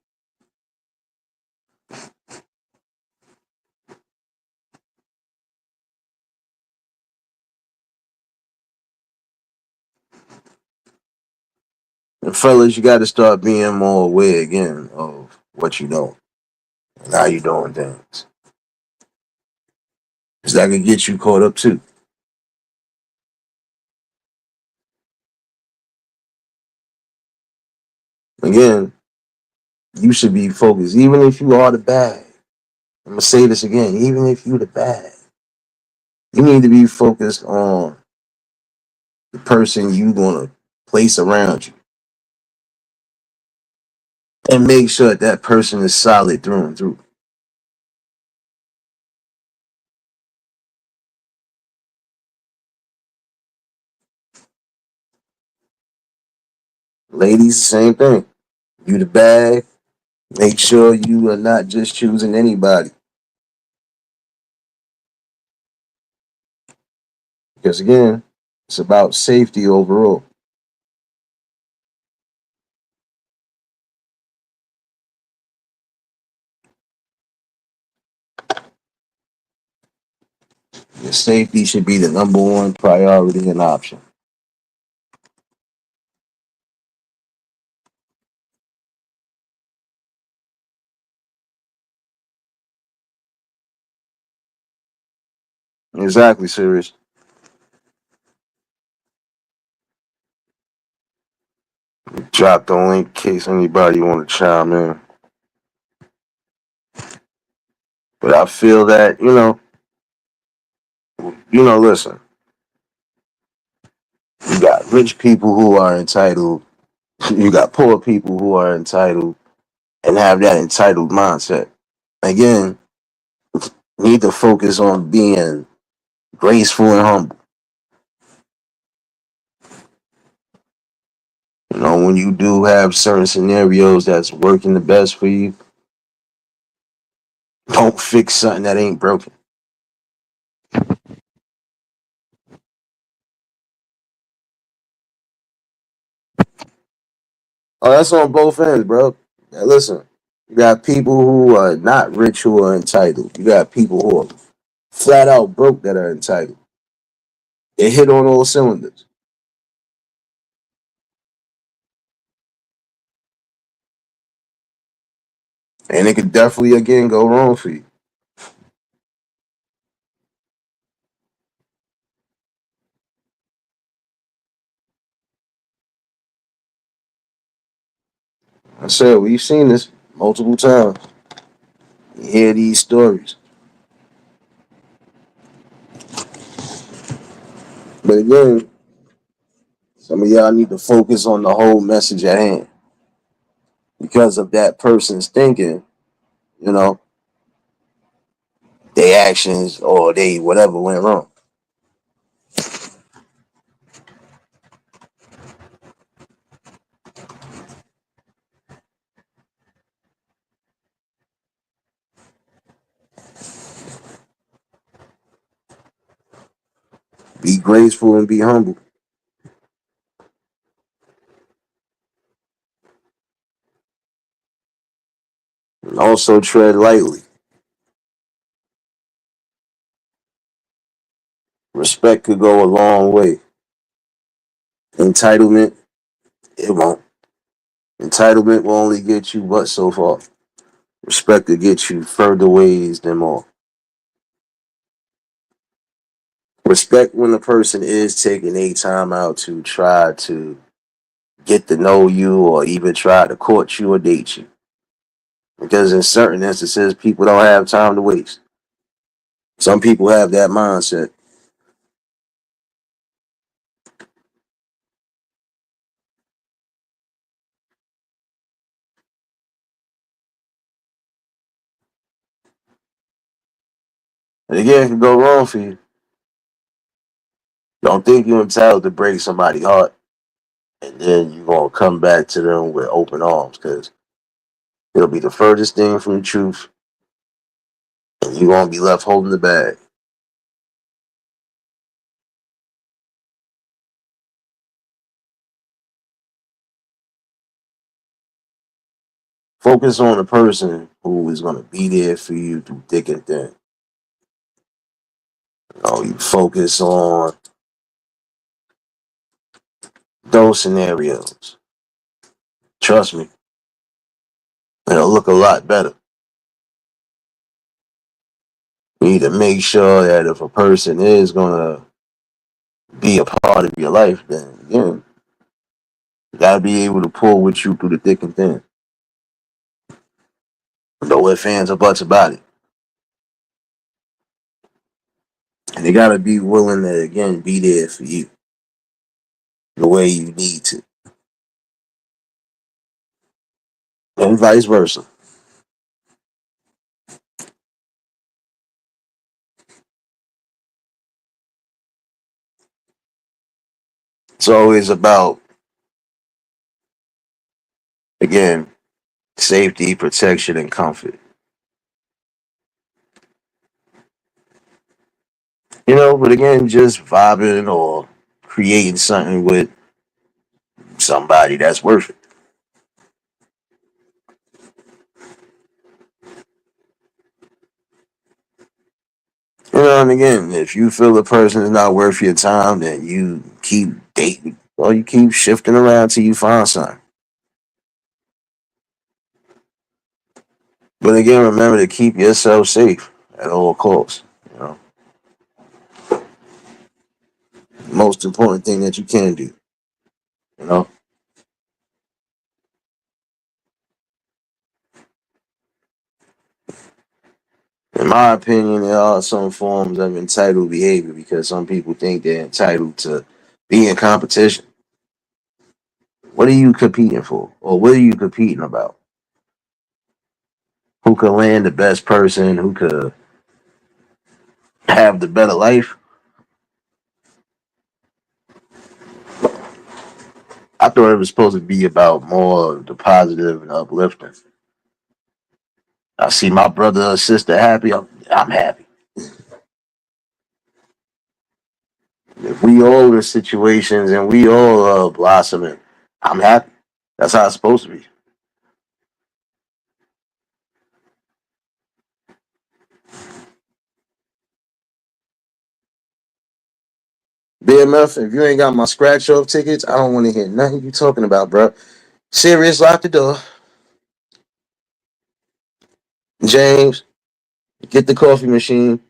And fellas, you got to start being more aware again of what you know and how you doing things. Because that can get you caught up too. Again, you should be focused, even if you are the bad. I'm gonna say this again, even if you the bad, you need to be focused on the person you gonna place around you, and make sure that person is solid through and through. Ladies, same thing. You the bad. Make sure you are not just choosing anybody. Because again, it's about safety overall. Your safety should be the number one priority and option. Exactly, serious. Drop the link in case anybody want to chime in. But I feel that, listen, you got rich people who are entitled, you got poor people who are entitled and have that entitled mindset. Again, need to focus on being graceful and humble. When you do have certain scenarios that's working the best for you, don't fix something that ain't broken. Oh, that's on both ends, bro. Now, listen, you got people who are not rich who are entitled. You got people who are flat out broke that are entitled. They hit on all cylinders. And it could definitely, again, go wrong for you. I said, we've seen this multiple times. You hear these stories. But again, some of y'all need to focus on the whole message at hand. Because of that person's thinking, you know, their actions or they whatever went wrong. Be graceful and be humble. And also tread lightly. Respect could go a long way. Entitlement, it won't. Entitlement will only get you but so far. Respect could get you further ways than more. Respect when a person is taking a time out to try to get to know you or even try to court you or date you. Because in certain instances, people don't have time to waste. Some people have that mindset. And again, it can go wrong for you. Don't think you're entitled to break somebody's heart and then you're going to come back to them with open arms because it'll be the furthest thing from the truth and you're going to be left holding the bag. Focus on the person who is going to be there for you through thick and thin. You focus on those scenarios. Trust me, it'll look a lot better. You need to make sure that if a person is going to be a part of your life, then again, you got to be able to pull with you through the thick and thin. No ifs, ands, or buts about it. And they got to be willing to, again, be there for you the way you need to, and vice versa. It's always about, again, safety, protection, and comfort. But again, just vibing or creating something with somebody that's worth it. And again, if you feel the person is not worth your time, then you keep dating or you keep shifting around till you find something. But again, remember to keep yourself safe at all costs. You know, most important thing that you can do. You know, in my opinion, there are some forms of entitled behavior because some people think they're entitled to be in competition. What are you competing for, or what are you competing about? Who could land the best person? Who could have the better life? I thought it was supposed to be about more the positive and uplifting. I see my brother or sister happy, I'm happy. If we all in situations and we all blossoming, I'm happy. That's how it's supposed to be. BMF, if you ain't got my scratch off tickets, I don't want to hear nothing you talking about, bro. Serious, lock the door. James, get the coffee machine.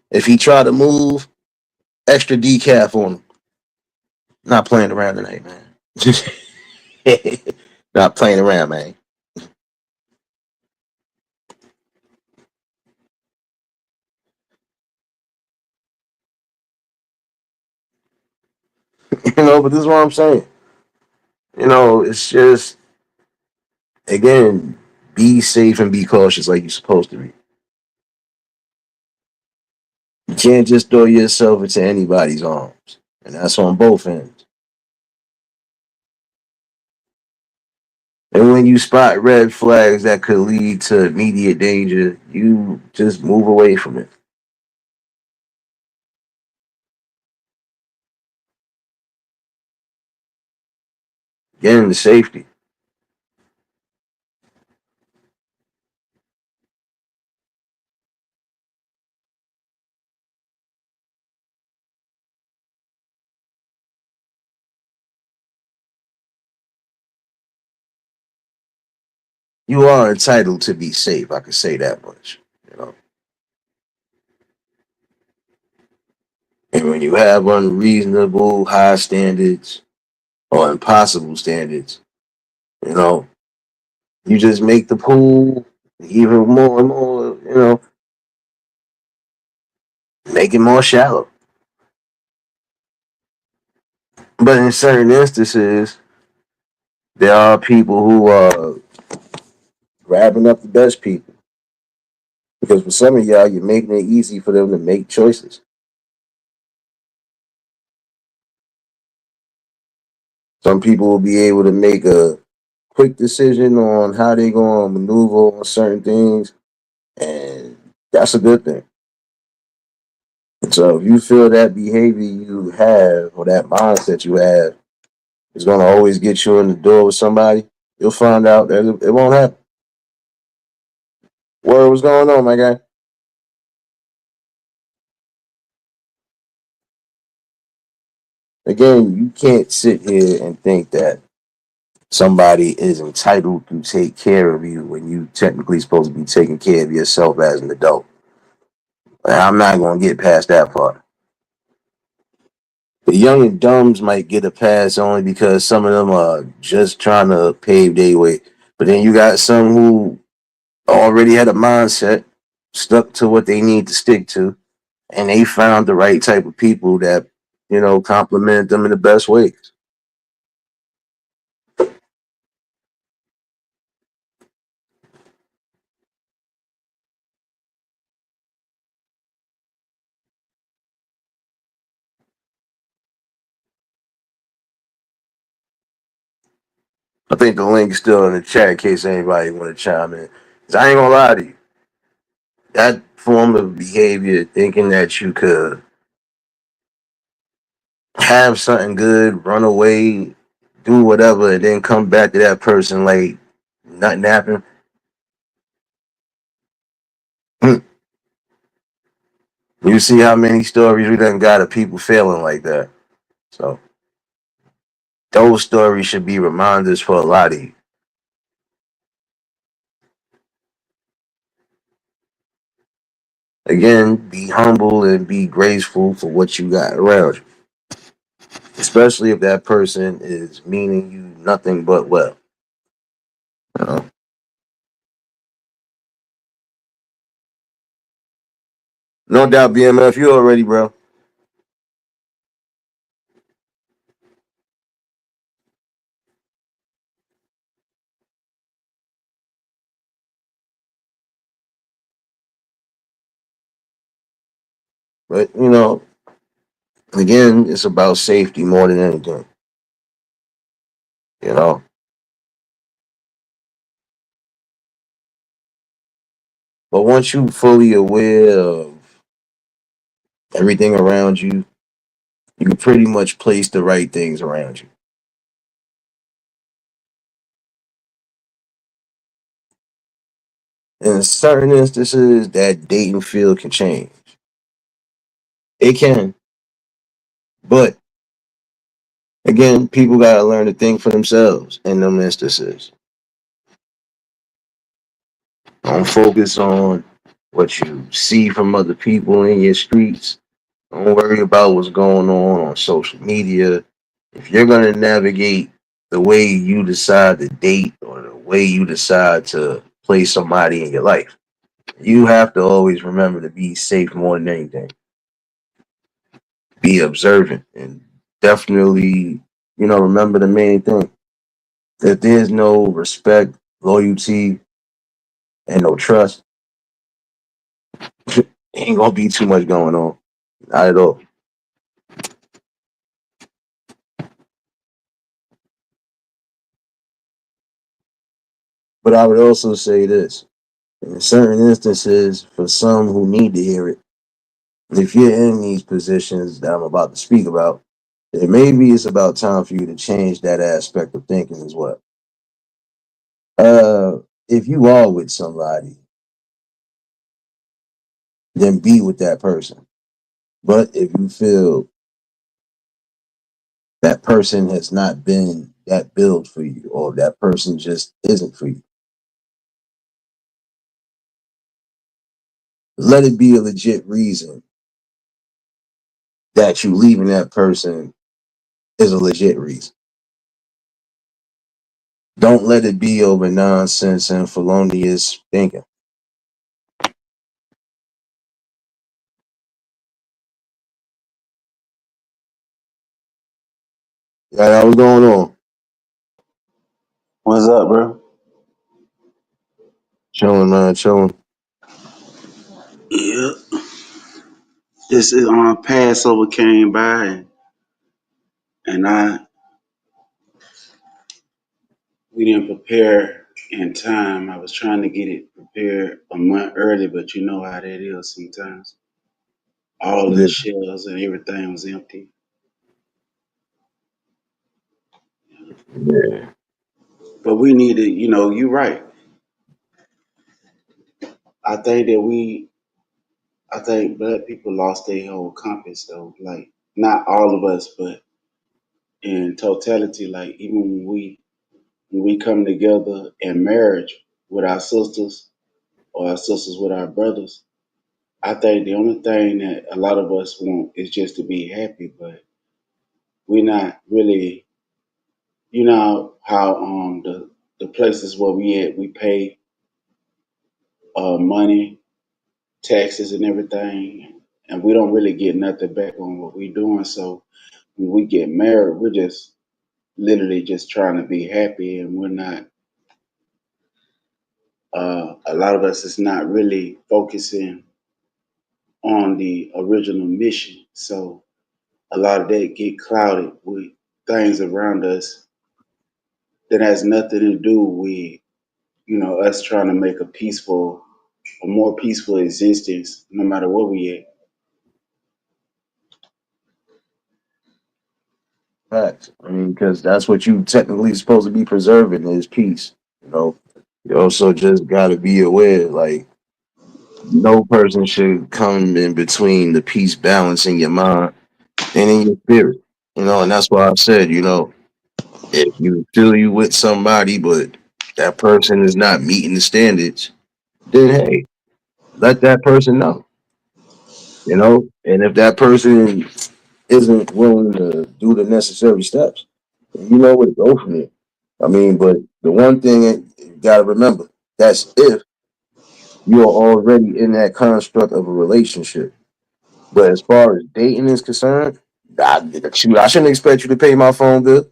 If he try to move, extra decaf on him. Not playing around tonight, man. Not playing around, man. But this is what I'm saying. It's just again, be safe and be cautious like you're supposed to be. You can't just throw yourself into anybody's arms, and that's on both ends. And when you spot red flags that could lead to immediate danger, you just move away from it. Get into safety. You are entitled to be safe. I can say that much. You know, and when you have unreasonable high standards or impossible standards, you know, you just make the pool even more and more. Make it more shallow. But in certain instances, there are people who are grabbing up the best people. Because for some of y'all, you're making it easy for them to make choices. Some people will be able to make a quick decision on how they're going to maneuver on certain things, and that's a good thing. So if you feel that behavior you have or that mindset you have is going to always get you in the door with somebody, you'll find out that it won't happen. Word, what's going on, my guy? Again, you can't sit here and think that somebody is entitled to take care of you when you technically supposed to be taking care of yourself as an adult. I'm not going to get past that part. The young and dumbs might get a pass only because some of them are just trying to pave their way. But then you got some who already had a mindset, stuck to what they need to stick to, and they found the right type of people that, complement them in the best ways. I think the link's still in the chat in case anybody want to chime in. 'Cause I ain't gonna lie to you. That form of behavior, thinking that you could have something good, run away, do whatever, and then come back to that person like nothing happened. You see how many stories we done got of people failing like that. So those stories should be reminders for a lot of you. Again, be humble and be graceful for what you got around you, especially if that person is meaning you nothing but well. You know? No doubt, BMF, you already, bro. But again, it's about safety more than anything. You know, but once you fully aware of everything around you, you can pretty much place the right things around you. In certain instances, that dating field can change. It can, but again, people gotta learn to think for themselves in them instances. Don't focus on what you see from other people in your streets. Don't worry about what's going on social media. If you're gonna navigate the way you decide to date or the way you decide to place somebody in your life, you have to always remember to be safe more than anything. Be observant and definitely, remember the main thing. If there's no respect, loyalty, and no trust, ain't gonna be too much going on. Not at all. But I would also say this. In certain instances, for some who need to hear it, if you're in these positions that I'm about to speak about, then maybe it's about time for you to change that aspect of thinking as well. Uh, if you are with somebody, then be with that person. But if you feel that person has not been that build for you, or that person just isn't for you, let it be a legit reason that you leaving that person is a legit reason. Don't let it be over nonsense and felonious thinking. Yeah, what's going on? What's up, bro? Chilling, man, chilling. Yeah, this is Passover came by, and we didn't prepare in time. I was trying to get it prepared a month early, but you know how that is sometimes. All of the Yeah, shelves and everything was empty. yeah. But we needed, you're right. I think that I think black people lost their whole compass though. Like not all of us, but in totality, like even when we come together in marriage with our sisters or our sisters with our brothers, I think the only thing that a lot of us want is just to be happy, but we're not really, you know how the places where we at, we pay money, taxes, and everything, and we don't really get nothing back on what we're doing. So when we get married, we're just literally just trying to be happy, and we're not. A lot of us is not really focusing on the original mission. So a lot of that get clouded with things around us that has nothing to do with us trying to make a more peaceful existence, no matter where we at. Facts. I mean, because that's what you technically supposed to be preserving is peace. You know, you also just got to be aware, like no person should come in between the peace balance in your mind and in your spirit. You know, and that's why I said, if you feel you with somebody, but that person is not meeting the standards, then hey, let that person know. And if that person isn't willing to do the necessary steps, you know where to go from there. I mean, but the one thing you gotta remember, that's if you're already in that construct of a relationship. But as far as dating is concerned, I shouldn't expect you to pay my phone bill.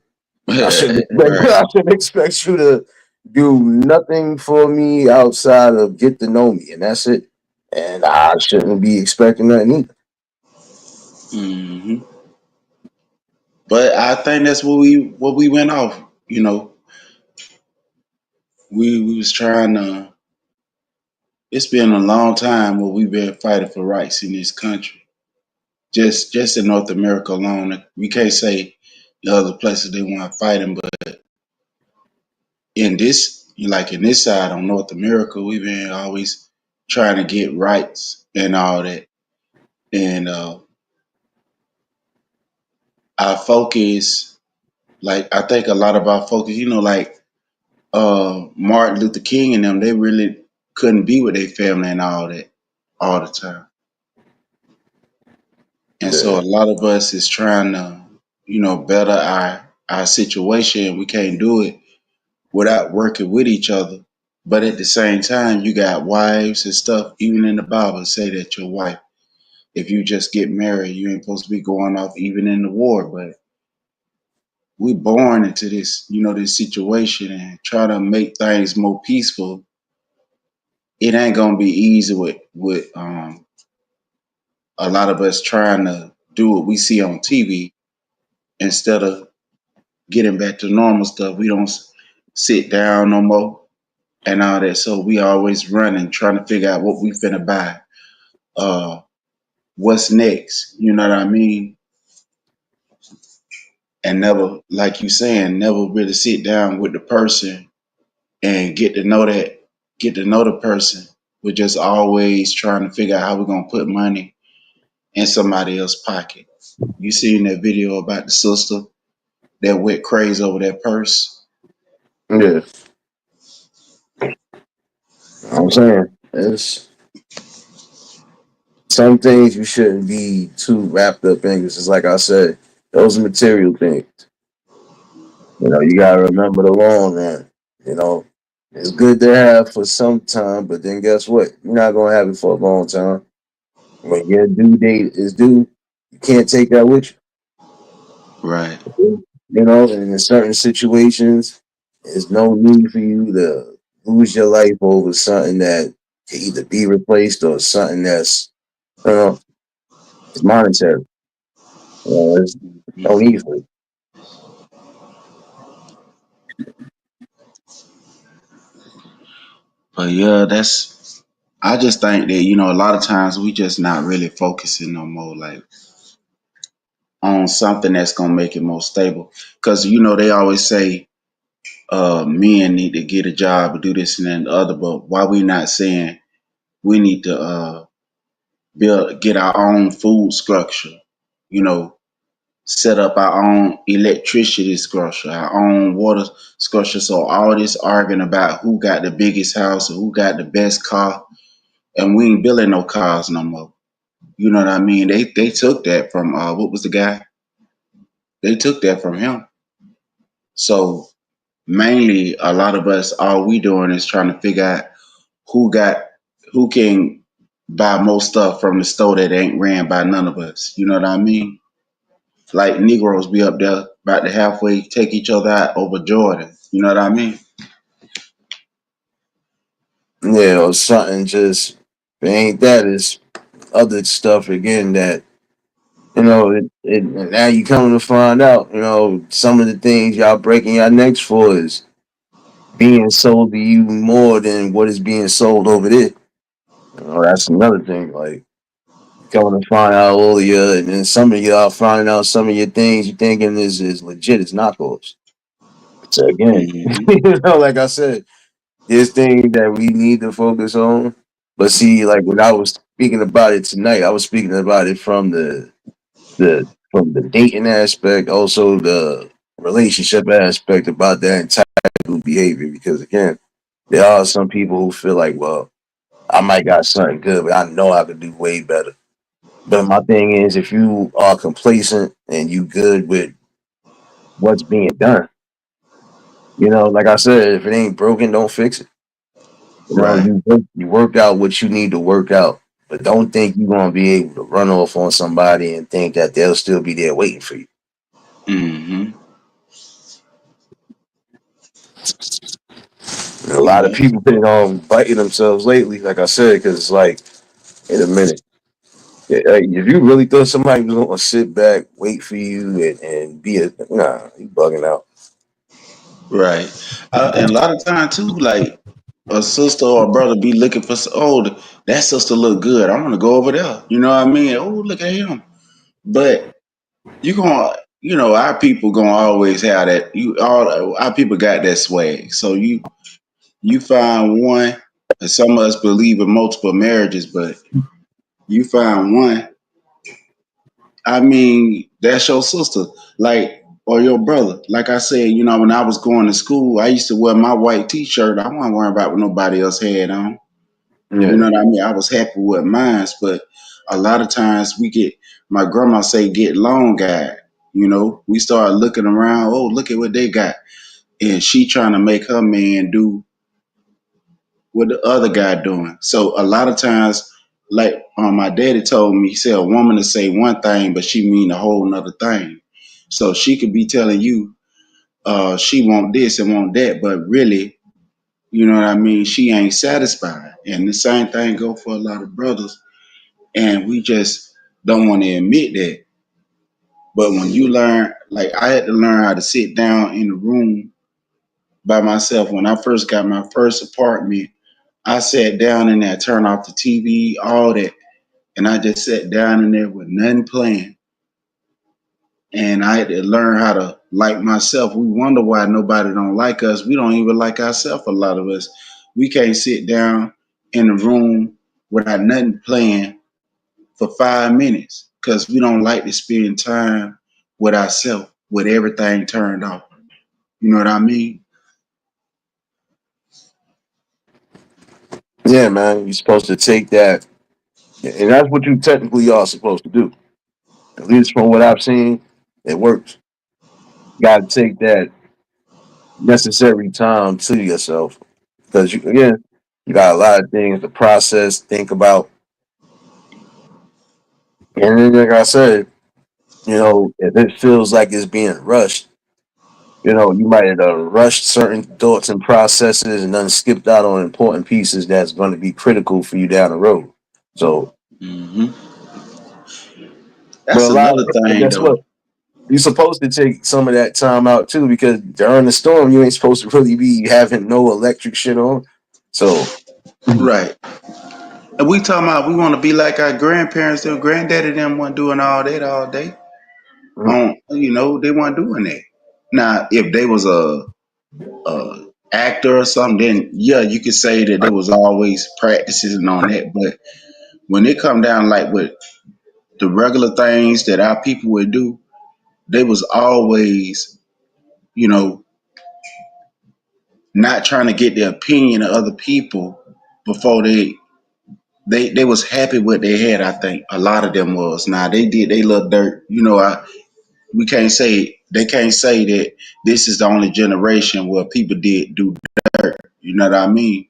I shouldn't expect, Right. I shouldn't expect you to do nothing for me outside of get to know me, and that's it. And I shouldn't be expecting nothing either. Hmm. But I think that's what we went off. We was trying to. It's been a long time where we've been fighting for rights in this country. Just in North America alone, we can't say the other places they want fighting, but in this side on North America, we've been always trying to get rights and all that. And our focus, like I think a lot of our focus, like Martin Luther King and them, they really couldn't be with their family and all that all the time. And so Yeah, a lot of us is trying to, better our situation. We can't do it without working with each other. But at the same time, you got wives and stuff. Even in the Bible, say that your wife, if you just get married, you ain't supposed to be going off even in the war. But we born into this, this situation and try to make things more peaceful. It ain't gonna be easy with a lot of us trying to do what we see on TV instead of getting back to normal stuff. We don't sit down no more and all that. So we always running, trying to figure out what we finna buy. Uh, what's next? You know what I mean? And never, like you saying, never really sit down with the person and get to know the person. We're just always trying to figure out how we're gonna put money in somebody else's pocket. You seen that video about the sister that went crazy over that purse? yeah. I'm saying it's some things you shouldn't be too wrapped up in. Because it's like I said, those are material things. You gotta remember the long run. You know, it's good to have for some time, but then guess what? You're not gonna have it for a long time. When your due date is due, you can't take that with Right. you. And in certain situations, there's no need for you to lose your life over something that can either be replaced or something that's, you know, it's monetary. There's no Mhm. need for it. But yeah, I just think that, a lot of times we just not really focusing no more like on something that's gonna make it more stable. Cause they always say men need to get a job and do this and that and the other, but why we not saying we need to get our own food structure, you know, set up our own electricity structure, our own water structure. So all this arguing about who got the biggest house or who got the best car, and we ain't building no cars no more. You know what I mean? They took that from what was the guy? They took that from him. So mainly a lot of us, all we doing is trying to figure out who got who can buy more stuff from the store that ain't ran by none of us. You know what I mean? Like Negroes be up there about to halfway take each other out over Jordan. You know what I mean? Or something just, if it ain't that, it's other stuff again that And now you coming to find out, some of the things y'all breaking your necks for is being sold to you more than what is being sold over there. That's another thing. Like coming to find out all of you, and then some of y'all finding out some of your things you thinking is legit, it's knockoffs. So again, Hmm. like I said, there's things that we need to focus on. But see, like when I was speaking about it tonight, I was speaking about it from the dating aspect, also the relationship aspect about that entitled behavior. Because again, there are some people who feel like, well, I might got something good, but I know I could do way better. But my thing is, if you are complacent and you good with what's being done, like I said, if it ain't broken, don't fix it. Right. You work out what you need to work out, but don't think you're gonna be able to run off on somebody and think that they'll still be there waiting for you. Hmm. And a lot of Yeah. people been biting themselves lately, like I said, because it's like, in a minute, yeah, like, if you really thought somebody was gonna sit back, wait for you, and be a nah, you bugging out. Right. And a lot of time too, like a sister or a brother be looking for, that sister look good. I want to go over there. You know what I mean? Oh, look at him. But you gonna, our people gonna always have that. All our people got that swag. So you find one. And some of us believe in multiple marriages, but you find one. I mean, that's your sister, like, or your brother. Like I said, when I was going to school, I used to wear my white T-shirt. I wasn't worrying about what nobody else had on. You Yeah, know what I mean? I was happy with mine, but a lot of times my grandma say, get long guy. We start looking around. Oh, look at what they got, and she trying to make her man do what the other guy doing. So a lot of times, like my daddy told me, he said a woman to say one thing, but she mean a whole nother thing. So she could be telling you she want this and want that, but really, you know what I mean, she ain't satisfied. And the same thing go for a lot of brothers, and we just don't want to admit that. But when you learn, like I had to learn how to sit down in the room by myself. When I first got my first apartment, I sat down in there, turned off the TV, all that, and I just sat down in there with nothing playing. And I had to learn how to like myself. We wonder why nobody don't like us. We don't even like ourselves. A lot of us, we can't sit down in the room without nothing playing for 5 minutes because we don't like to spend time with ourselves with everything turned off. You know what I mean? yeah, man. You're supposed to take that, and that's what you technically are supposed to do. At least from what I've seen, it works. You got to take that necessary time to yourself because you got a lot of things to process, think about, and then like I said, if it feels like it's being rushed, you might have rushed certain thoughts and processes and then skipped out on important pieces that's going to be critical for you down the road. So, Hmm. but That's another but thing, guess though. what? You're supposed to take some of that time out too because during the storm, you ain't supposed to really be having no electric shit on. So, Right. And we talking about we want to be like our grandparents. Their granddaddy them weren't doing all that all day. They weren't doing that. Now, if they was a actor or something, then yeah, you could say that they was always practicing on that. But when it come down like with the regular things that our people would do, they was always, you know, not trying to get the opinion of other people before they was happy with they had. I think a lot of them was. Now they did they little dirt. We can't say they can't say that this is the only generation where people did do dirt. You know what I mean?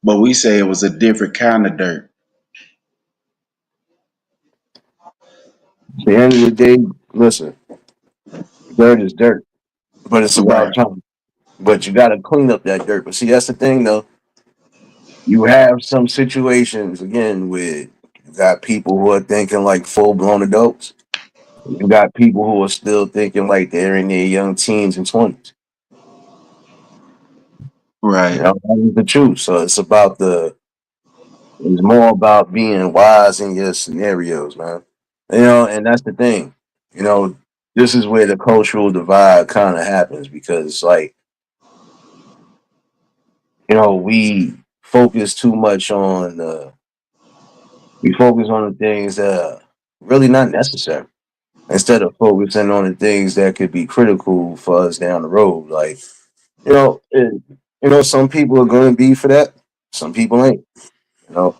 But we say it was a different kind of dirt. at the end of the day, listen, dirt is dirt, but it's Right. about time. But you got to clean up that dirt. But see, that's the thing, though. You have some situations again where you got people who are thinking like full blown adults. You got people who are still thinking like they're in their young teens and 20s. You Right. know, that is the truth. So it's more about being wise in your scenarios, man. You know, and that's the thing. You know, this is where the cultural divide kind of happens because, like, we focus too much on we focus on the things that are really not necessary instead of focusing on the things that could be critical for us down the road. Like, you know, it, some people are going to be for that. Some people ain't. You know,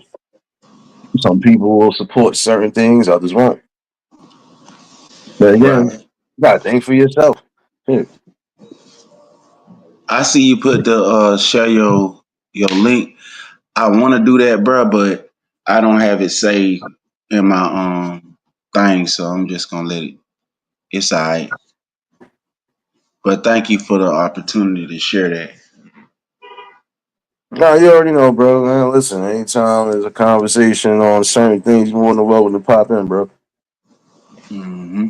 some people will support certain things, others won't. But again, Right. you gotta think for yourself. Shit. I see you put the share your link. I want to do that, bro, but I don't have it saved in my thing, so I'm just gonna let it. It's alright. But thank you for the opportunity to share that. No, you already know, bro. Man, listen, anytime there's a conversation on certain things, you want to welcome to pop in, bro. Hmm.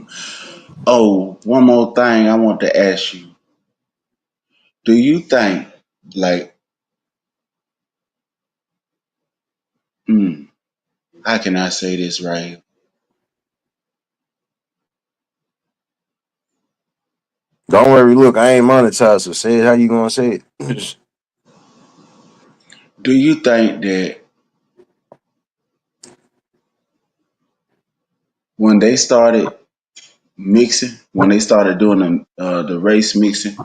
Oh, one more thing I want to ask you. Do you think, like, mm, how can I say this right? Don't worry, look, I ain't monetized, so say it how you gonna say it. Do you think that when they started when they started doing the race mixing,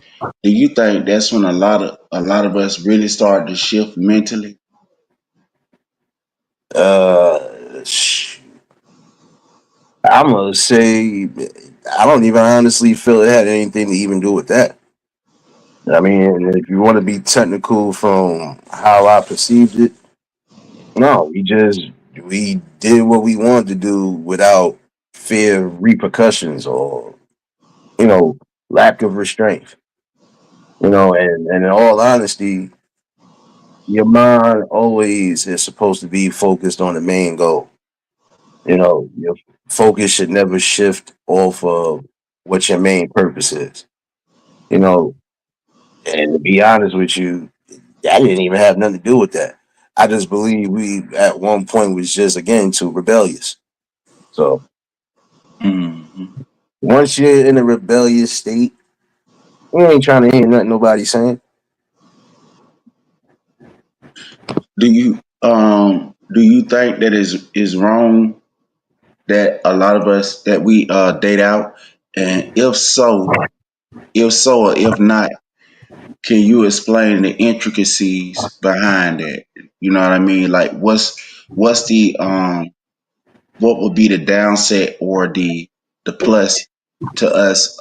do you think that's when a lot of us really started to shift mentally? Sh- I'm gonna say I don't even honestly feel it had anything to even do with that. I mean, if you want to be technical from how I perceived it, no, we did what we wanted to do without fear of repercussions or you know lack of restraint. And in all honesty, your mind always is supposed to be focused on the main goal. Your focus should never shift off of what your main purpose is. You know, and to be honest with you, I didn't even have nothing to do with that. I just believe we at one point was just again too rebellious. So Hmm. once you're in a rebellious state, you ain't trying to hear nothing nobody's saying. Do you think that is wrong that a lot of us that we date out, and if so or if not, can you explain the intricacies behind that? You know what I mean? Like what's the what would be the downside or the plus to us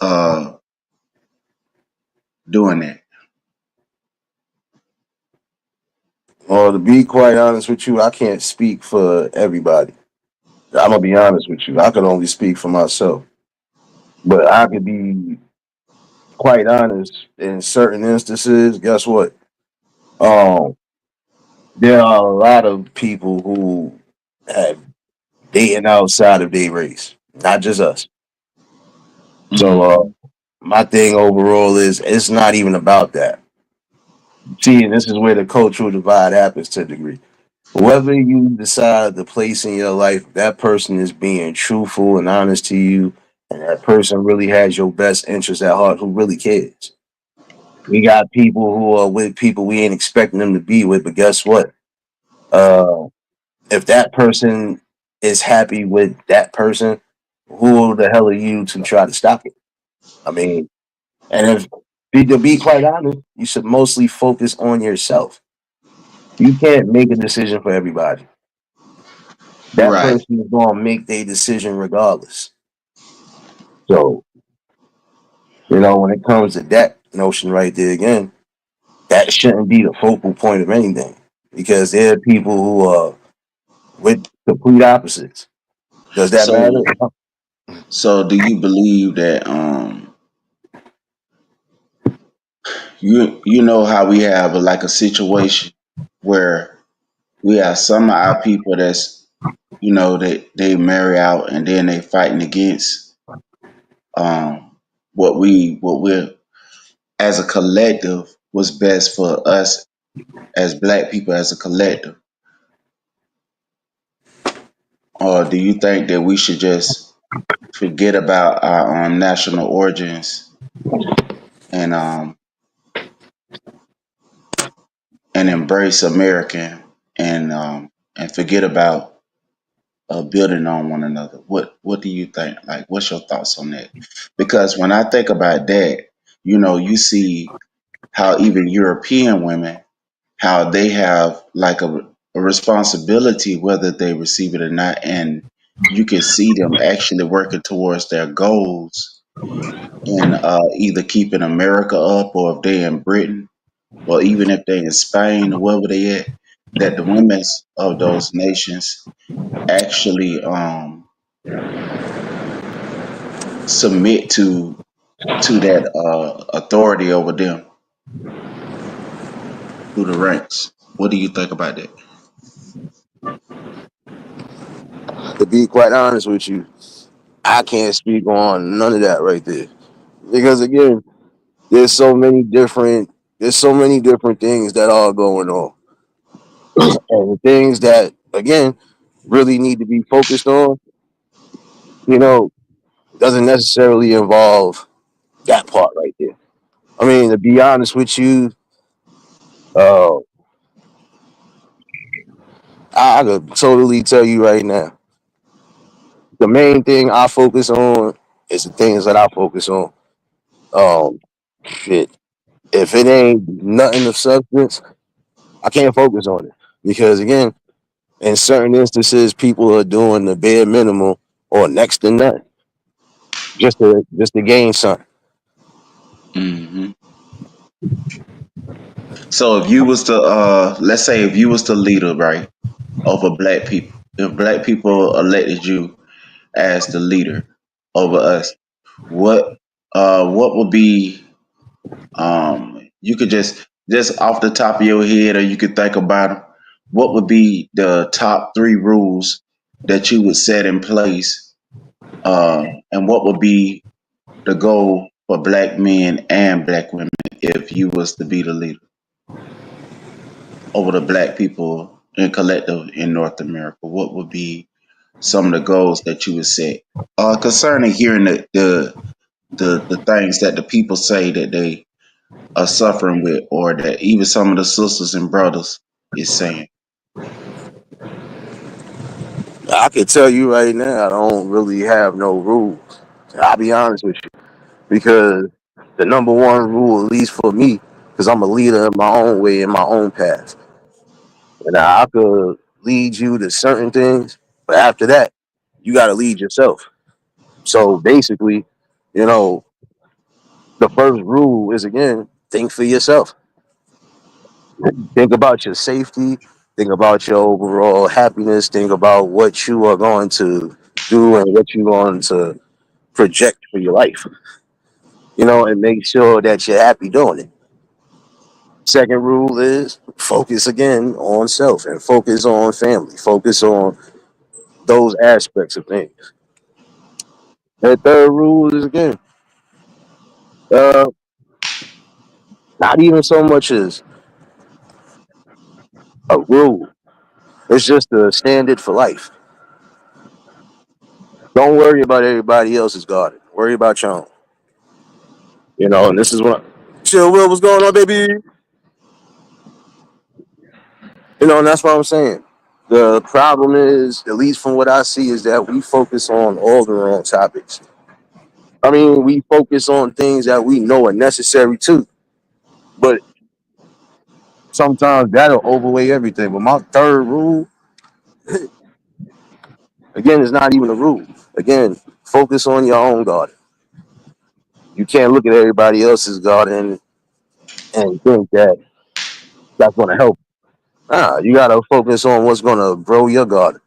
doing that? Or to be quite honest with you, I can't speak for everybody. I'm gonna be honest with you. I can only speak for myself. But I could be quite honest in certain instances. Guess what? Um, there are a lot of people who have dating outside of their race, not just us. So Hmm. my thing overall is it's not even about that. See, and this is where the cultural divide happens to a degree. Whoever you decide to place in your life, that person is being truthful and honest to you, and that person really has your best interest at heart. Who really cares? We got people who are with people we ain't expecting them to be with, but guess what? Uh, if that person is happy with that person, who the hell are you to try to stop it? I mean, and to be quite honest, you should mostly focus on yourself. You can't make a decision for everybody. That Right. person is going to make their decision regardless. So, when it comes to that notion right there again, that shouldn't be the focal point of anything because there are people who are with complete opposites. Does that So matter? so do you believe that you know how we have like a situation where We have some of our people that's, they marry out and then they fighting against um what we're as a collective, what's best for us as black people as a collective. Or do you think that we should just forget about our national origins and embrace American and forget about building on one another? What do you think? Like, what's your thoughts on that? Because when I think about that, you see how even European women, how they have like a responsibility whether they receive it or not, and you can see them actually working towards their goals and either keeping America up, or if they're in Britain, or even if they're in Spain or wherever they at, that the women of those nations actually submit to that authority over them through the ranks. What do you think about that? To be quite honest with you, I can't speak on none of that right there because again, there's so many different there's so many different things that are going on, and the things that again really need to be focused on, you know, doesn't necessarily involve that part right there. I mean, to be honest with you, uh, I could totally tell you right now, the main thing I focus on is the things that I focus on. Um, shit, if it ain't nothing of substance, I can't focus on it because again, in certain instances, people are doing the bare minimum or next to none just to gain something. hmm So if you was the let's say if you was the leader, right, over black people, if black people elected you as the leader over us, what what would be you could just off the top of your head, or you could think about 'em, what would be the top three rules that you would set in place, and what would be the goal for black men and black women if you was to be the leader over the black people in collective in North America? What would be some of the goals that you would set concerning hearing the things that the people say that they are suffering with, or that even some of the sisters and brothers is saying? I can tell you right now, I don't really have no rules. I'll be honest with you because the number one rule, at least for me, because I'm a leader in my own way, in my own path, and I could lead you to certain things, but after that, you got to lead yourself. So basically, you know, the first rule is again, think for yourself. Think about your safety. Think about your overall happiness. Think about what you are going to do and what you're going to project for your life. And make sure that you're happy doing it. Second rule is focus again on self and focus on family. Focus on those aspects of things. And third rule is again, uh, not even so much as a rule. It's just a standard for life. Don't worry about everybody else's garden. Worry about your own. And this is what chill. Will, what's going on, baby? And that's what I'm saying. The problem is, at least from what I see, is that we focus on all the wrong topics. I mean, we focus on things that we know are necessary too, but sometimes that'll overweigh everything. But my third rule, again, is not even a rule. Again, focus on your own garden. You can't look at everybody else's garden and think that that's going to help. Nah, you got to focus on what's going to grow your garden.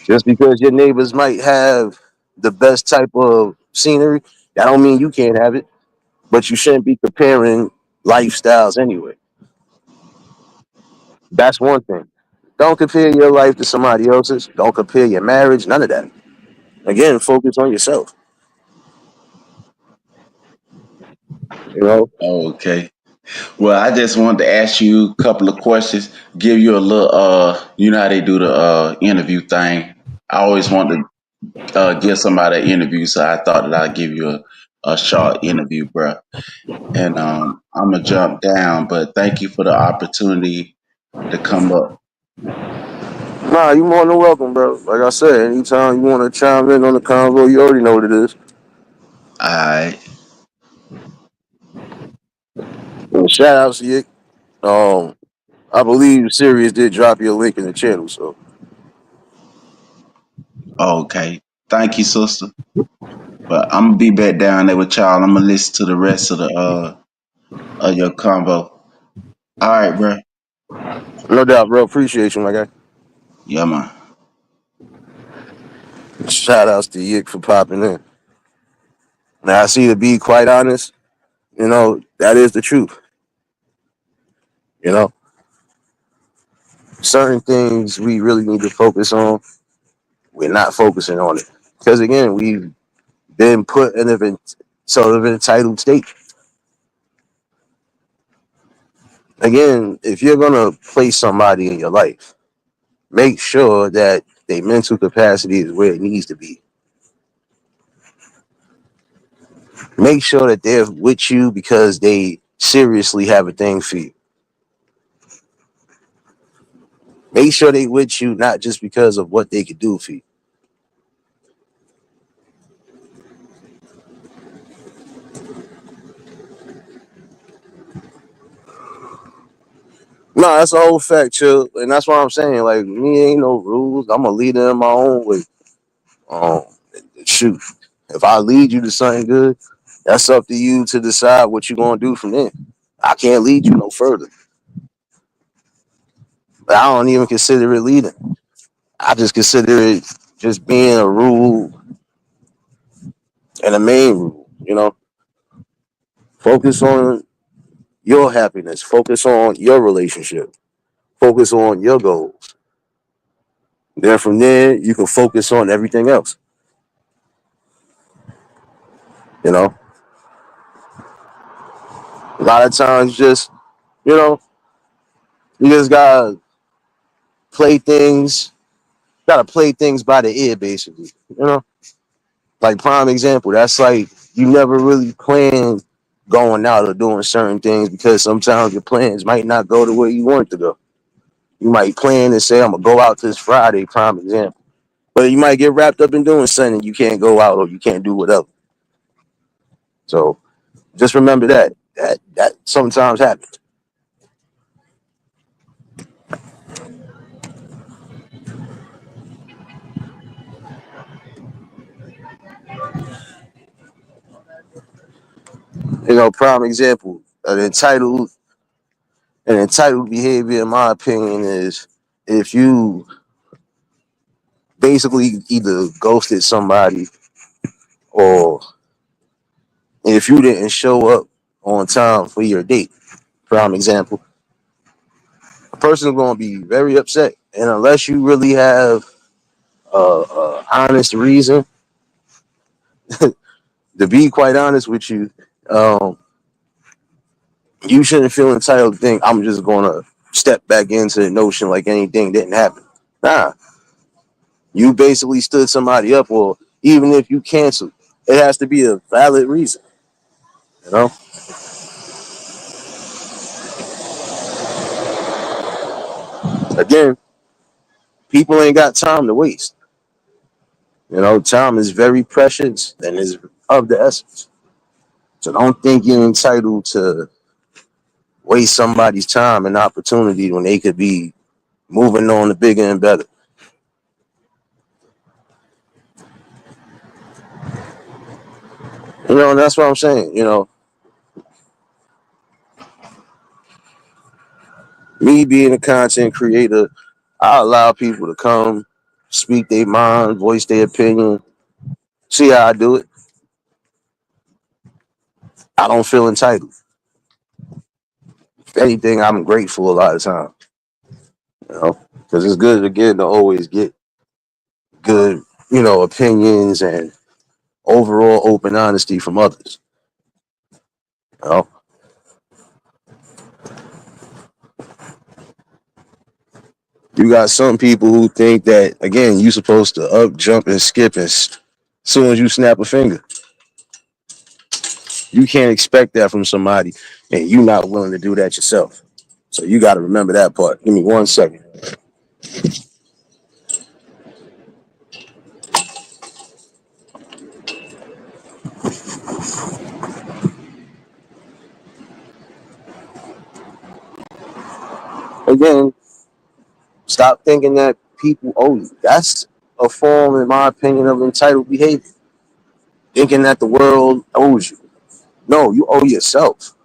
Just because your neighbors might have the best type of scenery, that don't mean you can't have it. But you shouldn't be comparing lifestyles anyway. That's one thing. Don't compare your life to somebody else's. Don't compare your marriage. None of that. Again, focus on yourself. You know. Okay. Well, I just wanted to ask you a couple of questions, give you a little you know how they do the interview thing. I always want to give somebody an interview, so I thought that I'd give you a short interview, bro. And I'm gonna jump down, but thank you for the opportunity to come up. Nah, you more than welcome, bro. Like I said, anytime you want to chime in on the convo, you already know what it is. All right. And shout out to you. Um, I believe Sirius did drop you a link in the channel, so Okay. Thank you, sister. But I'm gonna be back down there with y'all. I'm gonna listen to the rest of the of your convo. All right, bro. no doubt, bro. Appreciate you, my guy. Yeah, man. Shout outs to Yick for popping in. Now, I see, to be quite honest, that is the truth. You know, certain things we really need to focus on, we're not focusing on it. Because again, we've been put in a sort of entitled state. Again, if you're going to place somebody in your life, make sure that their mental capacity is where it needs to be. Make sure that they're with you because they seriously have a thing for you. Make sure they with you not just because of what they could do for you. No, that's a whole fact, chill, and that's what I'm saying. Like, me ain't no rules. I'm a leader in my own way. Um, Shoot, if I lead you to something good, that's up to you to decide what you're gonna do from there. I can't lead you no further. But I don't even consider it leading. I just consider it just being a rule and a main rule. Focus on your happiness. Focus on your relationship. Focus on your goals. Then from there, you can focus on everything else. You know, a lot of times, you know, you just gotta play things. Gotta play things by the ear, basically. Like prime example. That's like you never really plan going out or doing certain things because sometimes your plans might not go the way you want it to go. You might plan and say, "I'm gonna go out this Friday." Prime example. But you might get wrapped up in doing something you can't go out or you can't do whatever. So just remember that sometimes happens. Prime example, an entitled behavior, in my opinion, is if you basically either ghosted somebody or if you didn't show up on time for your date. Prime example, a person is going to be very upset, and unless you really have a honest reason, to be quite honest with you, um, you shouldn't feel entitled to think I'm just going to step back into the notion like anything didn't happen. Nah, you basically stood somebody up, or even if you canceled, it has to be a valid reason. You know, again, people ain't got time to waste. Time is very precious and is of the essence. So don't think you're entitled to waste somebody's time and opportunity when they could be moving on to bigger and better. And that's what I'm saying. Me being a content creator, I allow people to come, speak their mind, voice their opinion, see how I do it. I don't feel entitled. If anything, I'm grateful a lot of times. You know. because it's good again to always get good, opinions and overall open honesty from others. You know, you got some people who think that again you supposed to up, jump, and skip as soon as you snap a finger. You can't expect that from somebody, and you're not willing to do that yourself. So you got to remember that part. Give me 1 second. Again, stop thinking that people owe you. That's a form, in my opinion, of entitled behavior. Thinking that the world owes you. No, you owe yourself.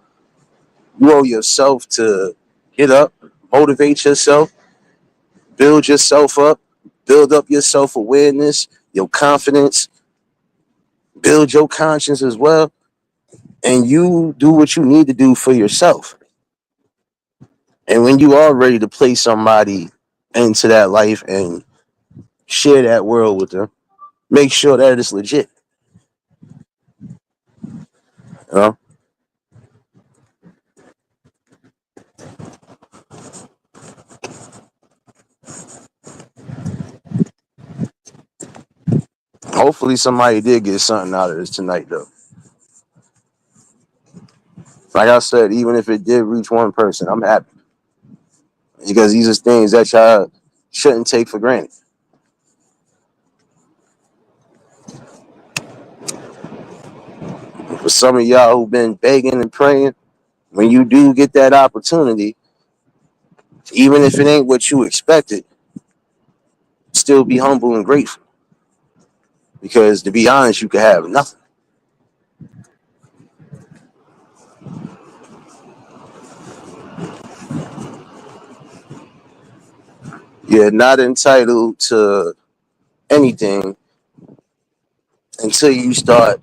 You owe yourself to get up, motivate yourself, build yourself up, build up your self awareness, your confidence, build your conscience as well, and you do what you need to do for yourself. And when you are ready to place somebody into that life and share that world with them, make sure that it's legit. You know, hopefully somebody did get something out of this tonight, though. Like I said, even if it did reach one person, I'm happy because these are things that y'all shouldn't take for granted. For some of y'all who've been begging and praying, when you do get that opportunity, even if it ain't what you expected, still be humble and grateful. Because to be honest, you could have nothing. You're not entitled to anything until you start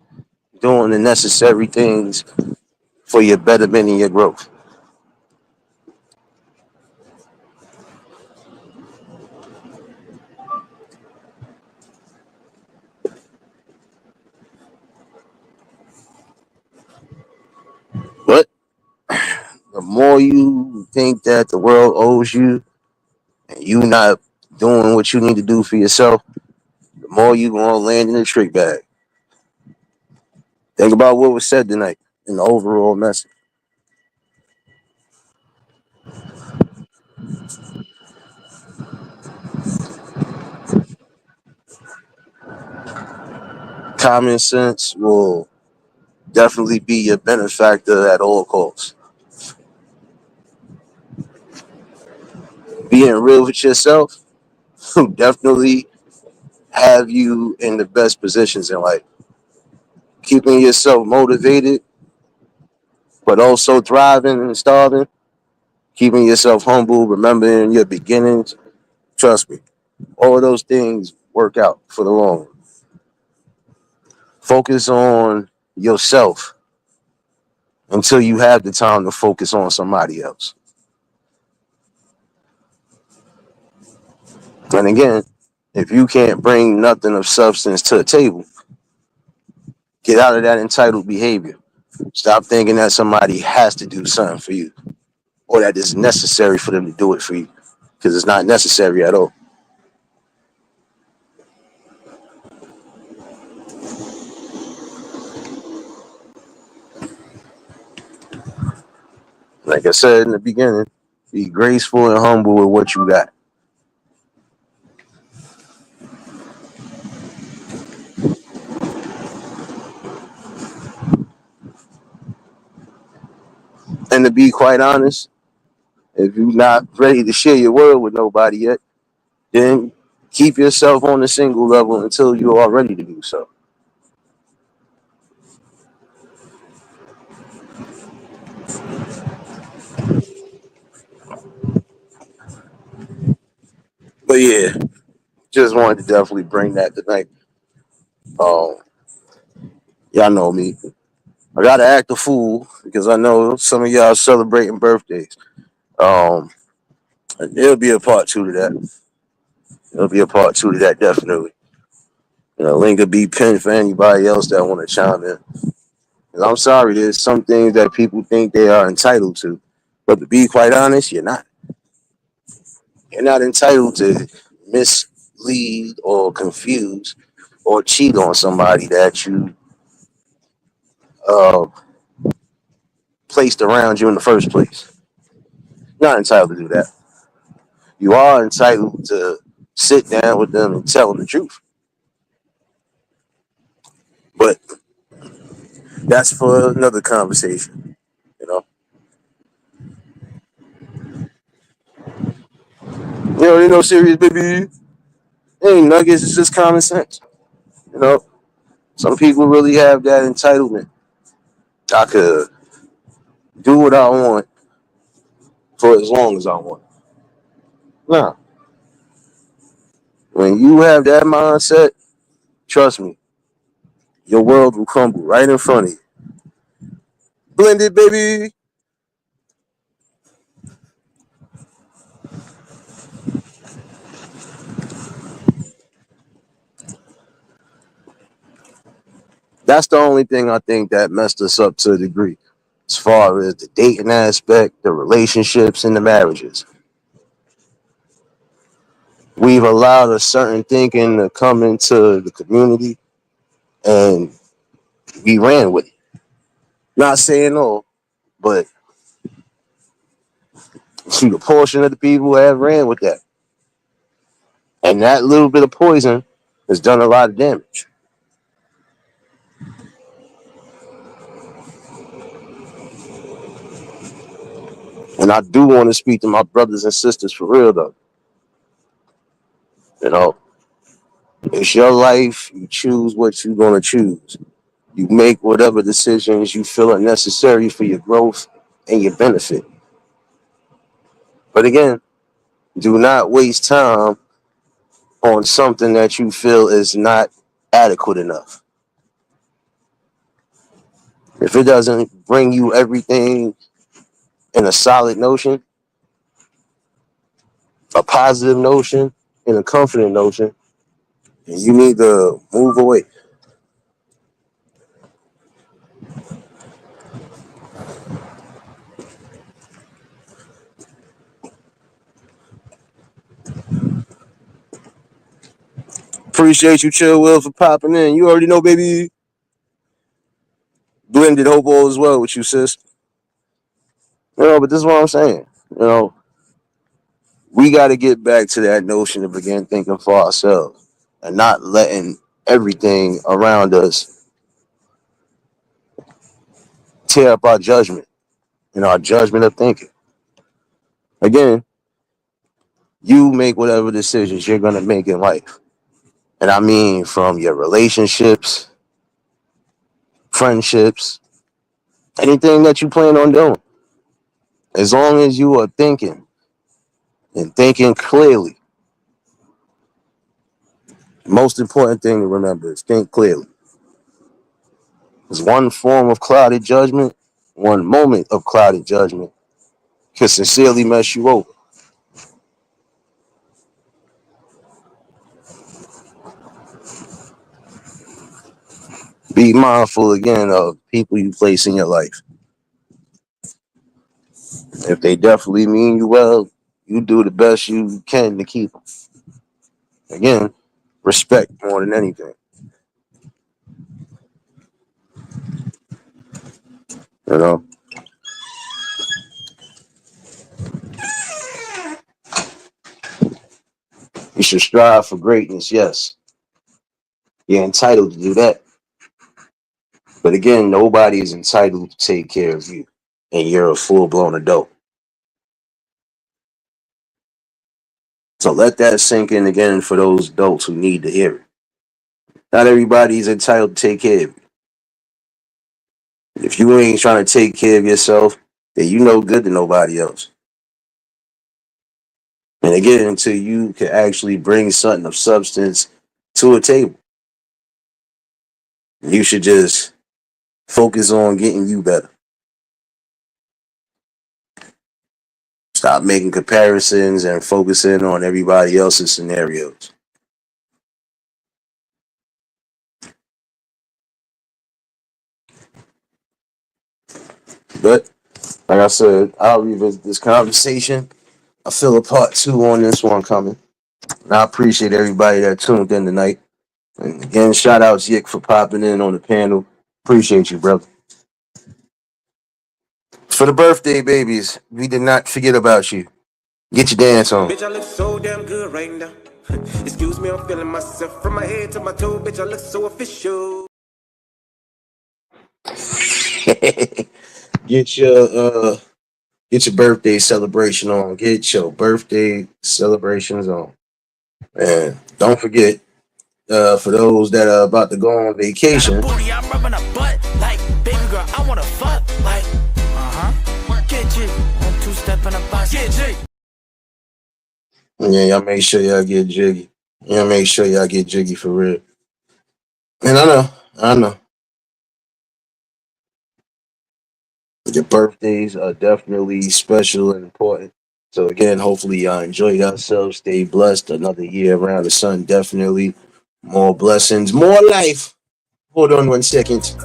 doing the necessary things for your betterment and your growth. But the more you think that the world owes you and you not doing what you need to do for yourself, the more you gonna land in the trick bag. Think about what was said tonight in the overall message. Common sense will definitely be your benefactor at all costs. Being real with yourself will definitely have you in the best positions in life. Keeping yourself motivated, but also thriving and starving. Keeping yourself humble, remembering your beginnings. Trust me, all of those things work out for the long run. Focus on yourself until you have the time to focus on somebody else. And again, if you can't bring nothing of substance to the table, get out of that entitled behavior. Stop thinking that somebody has to do something for you or that it's necessary for them to do it for you because it's not necessary at all. Like I said in the beginning, be graceful and humble with what you got. And to be quite honest, if you're not ready to share your world with nobody yet, then keep yourself on the single level until you are ready to do so. But yeah, just wanted to definitely bring that tonight. Um, y'all know me. I gotta act a fool because I know some of y'all celebrating birthdays. Um, There'll be a part two to that. There'll be a part two to that, definitely. Link will be pinned for anybody else that want to chime in. 'Cause I'm sorry, there's some things that people think they are entitled to, but to be quite honest, you're not. You're not entitled to mislead or confuse or cheat on somebody that you uh, placed around you in the first place. You're not entitled to do that. You are entitled to sit down with them and tell them the truth. But that's for another conversation. You know, ain't no serious, baby. It ain't nuggets. It's just common sense. You know, some people really have that entitlement. I could do what I want for as long as I want. Nah, when you have that mindset, trust me, your world will crumble right in front of you. Blended, baby. That's the only thing I think that messed us up to a degree, as far as the dating aspect, the relationships, and the marriages. We've allowed a certain thinking to come into the community, and we ran with it. Not saying all, but shoot, a portion of the people have ran with that, and that little bit of poison has done a lot of damage. And I do want to speak to my brothers and sisters for real though. You know, it's your life. You choose what you're gonna choose. You make whatever decisions you feel are necessary for your growth and your benefit. But again, do not waste time on something that you feel is not adequate enough. If it doesn't bring you everything in a solid notion, a positive notion, and a confident notion, you need to move away. Appreciate you, Chill Will, for popping in. You already know, baby. Blended hope all as well with you, sis. But this is what I'm saying. You know, we got to get back to that notion to begin thinking for ourselves and not letting everything around us tear up our judgment and our judgment of thinking. Again, you make whatever decisions you're going to make in life. And I mean from your relationships, friendships, anything that you plan on doing. As long as you are thinking and thinking clearly, the most important thing to remember is think clearly. Because one form of clouded judgment, one moment of clouded judgment can sincerely mess you over. Be mindful again of people you place in your life. If they definitely mean you well, you do the best you can to keep them. Again, respect more than anything. You know, you should strive for greatness. Yes, you're entitled to do that. But again, nobody is entitled to take care of you, and you're a full blown adult. So let that sink in again for those adults who need to hear it. Not everybody is entitled to take care of you. If you ain't trying to take care of yourself, then you no good to nobody else. And again, until you can actually bring something of substance to a table, you should just focus on getting you better. Stop making comparisons and focusing on everybody else's scenarios. But like I said, I'll revisit this conversation. I feel a part two on this one coming. And I appreciate everybody that tuned in tonight. And again, shout out Yik for popping in on the panel. Appreciate you, brother. For the birthday babies, we did not forget about you. Get your dance on. Bitch, I look so damn good right now. Excuse me, I'm feeling myself from my head to my toe. Bitch, I look so official. get your get your birthday celebration on. Get your birthday celebrations on. And don't forget, for those that are about to go on vacation. Booty, I'm rubbing a butt. Like, baby girl, I wanna fuck. Like, get G. One, two step in a box. Get G. Yeah, y'all make sure y'all get jiggy. Y'all make sure y'all get jiggy for real. And I know. Your birthdays are definitely special and important. So again, hopefully y'all enjoy yourselves. Stay blessed. Another year around the sun. Definitely more blessings, more life. Hold on 1 second.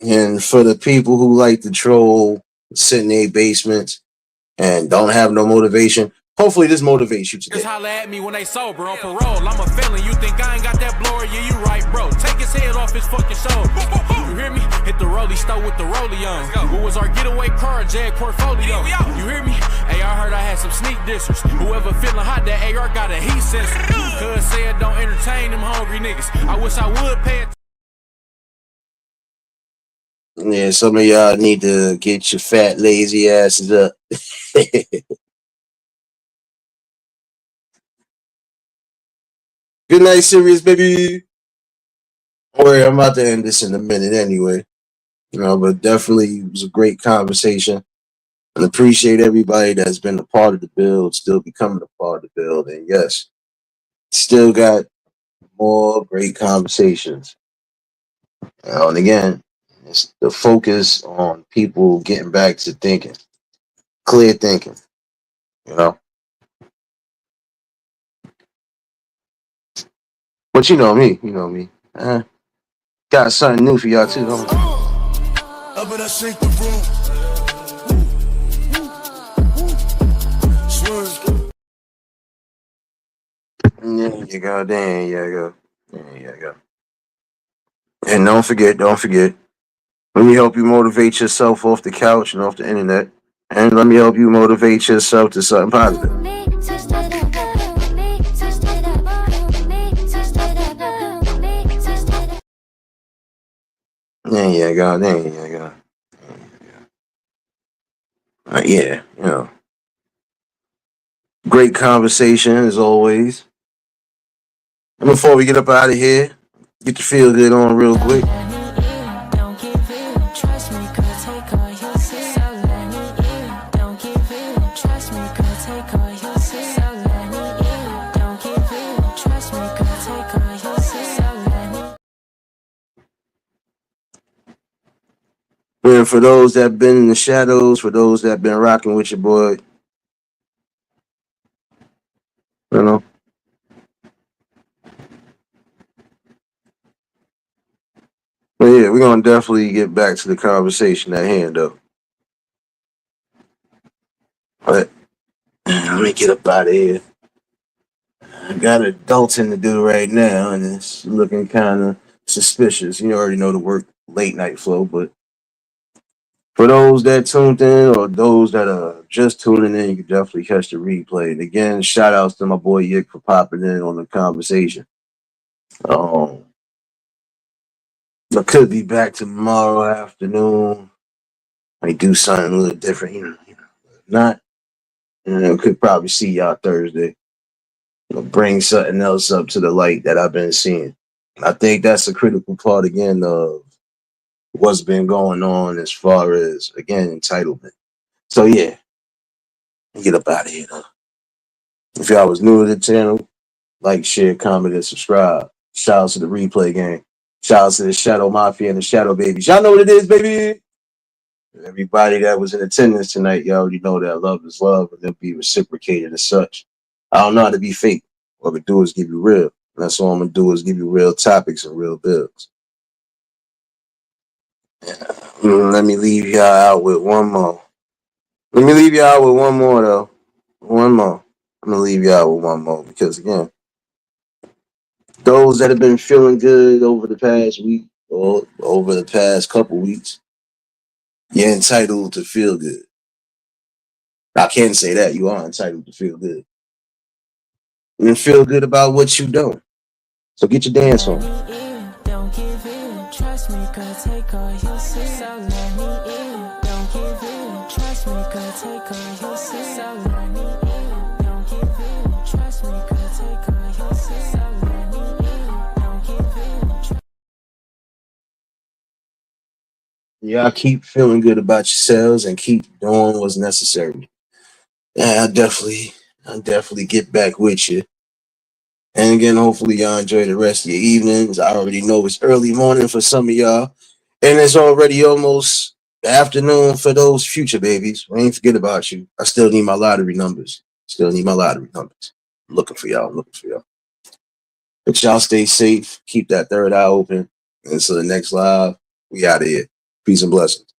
And for the people who like to troll, sit in their basements, and don't have no motivation, hopefully this motivates you today. Just holler at me when they sober on parole. I'm a felon. You think I ain't got that blower? Yeah, you right, bro. Take his head off his fucking shoulder. You hear me? Hit the rollie stove with the rollie on. What was our getaway car? Jag portfolio. You hear me? Hey, I heard I had some sneak dissers. Whoever feeling hot, that AR got a heat sensor. Cuz said don't entertain them hungry niggas. I wish I would pay it. Yeah, some of y'all need to get your fat, lazy asses up. Good night, serious baby. Don't worry, I'm about to end this in a minute anyway. But definitely it was a great conversation. And appreciate everybody that's been a part of the build, still becoming a part of the build. And yes, still got more great conversations. And again, it's the focus on people getting back to thinking, clear thinking, you know. But you know me. Got something new for y'all too, don't we? Up and I shake the room. There you go, there you go. There you go. And don't forget, let me help you motivate yourself off the couch and off the internet. And let me help you motivate yourself to something positive. There you go, there you go. Yeah, great conversation as always. And before we get up out of here, get your feel good on real quick. And for those that been in the shadows, for those that been rocking with your boy, you know. But yeah, we're gonna definitely get back to the conversation at hand though. But let me get up out of here. I got adulting to do right now, and it's looking kind of suspicious. You already know the work late night flow, but for those that tuned in or those that are just tuning in, you can definitely catch the replay. And again, shout outs to my boy Yik for popping in on the conversation. I could be back tomorrow afternoon. Might do something a little different, Not, could probably see y'all Thursday. Bring something else up to the light that I've been seeing. I think that's a critical part again of what's been going on as far as again entitlement. So yeah, get up out of here though. If y'all was new to the channel, like, share, comment, and subscribe. Shout out to the replay game. Shout out to the Shadow Mafia and the Shadow Babies. Y'all know what it is, baby. Everybody that was in attendance tonight, you already know that love is love and they'll be reciprocated as such. I don't know how to be fake. What I'm gonna do is give you real. And that's all I'm gonna do is give you real topics and real bills. Let me leave y'all out with one more. Let me leave y'all out with one more though. One more. I'm gonna leave y'all with one more because again, those that have been feeling good over the past week or over the past couple weeks, you're entitled to feel good. I can say that you are entitled to feel good. And feel good about what you do. So get your dance on. Don't give in, trust me, girl, take all you see. So let me in, don't give in, trust me, girl, take all you see. So let me in, don't give in, trust me, girl, take all you see. So let me in, don't give in. Y'all keep feeling good about yourselves and keep doing what's necessary. Yeah, I'll definitely get back with you. And again, hopefully y'all enjoy the rest of your evenings. I already know it's early morning for some of y'all. And it's already almost afternoon for those future babies. We ain't forget about you. I still need my lottery numbers. I'm looking for y'all. But y'all stay safe. Keep that third eye open. And until the next live, we out of here. Peace and blessings.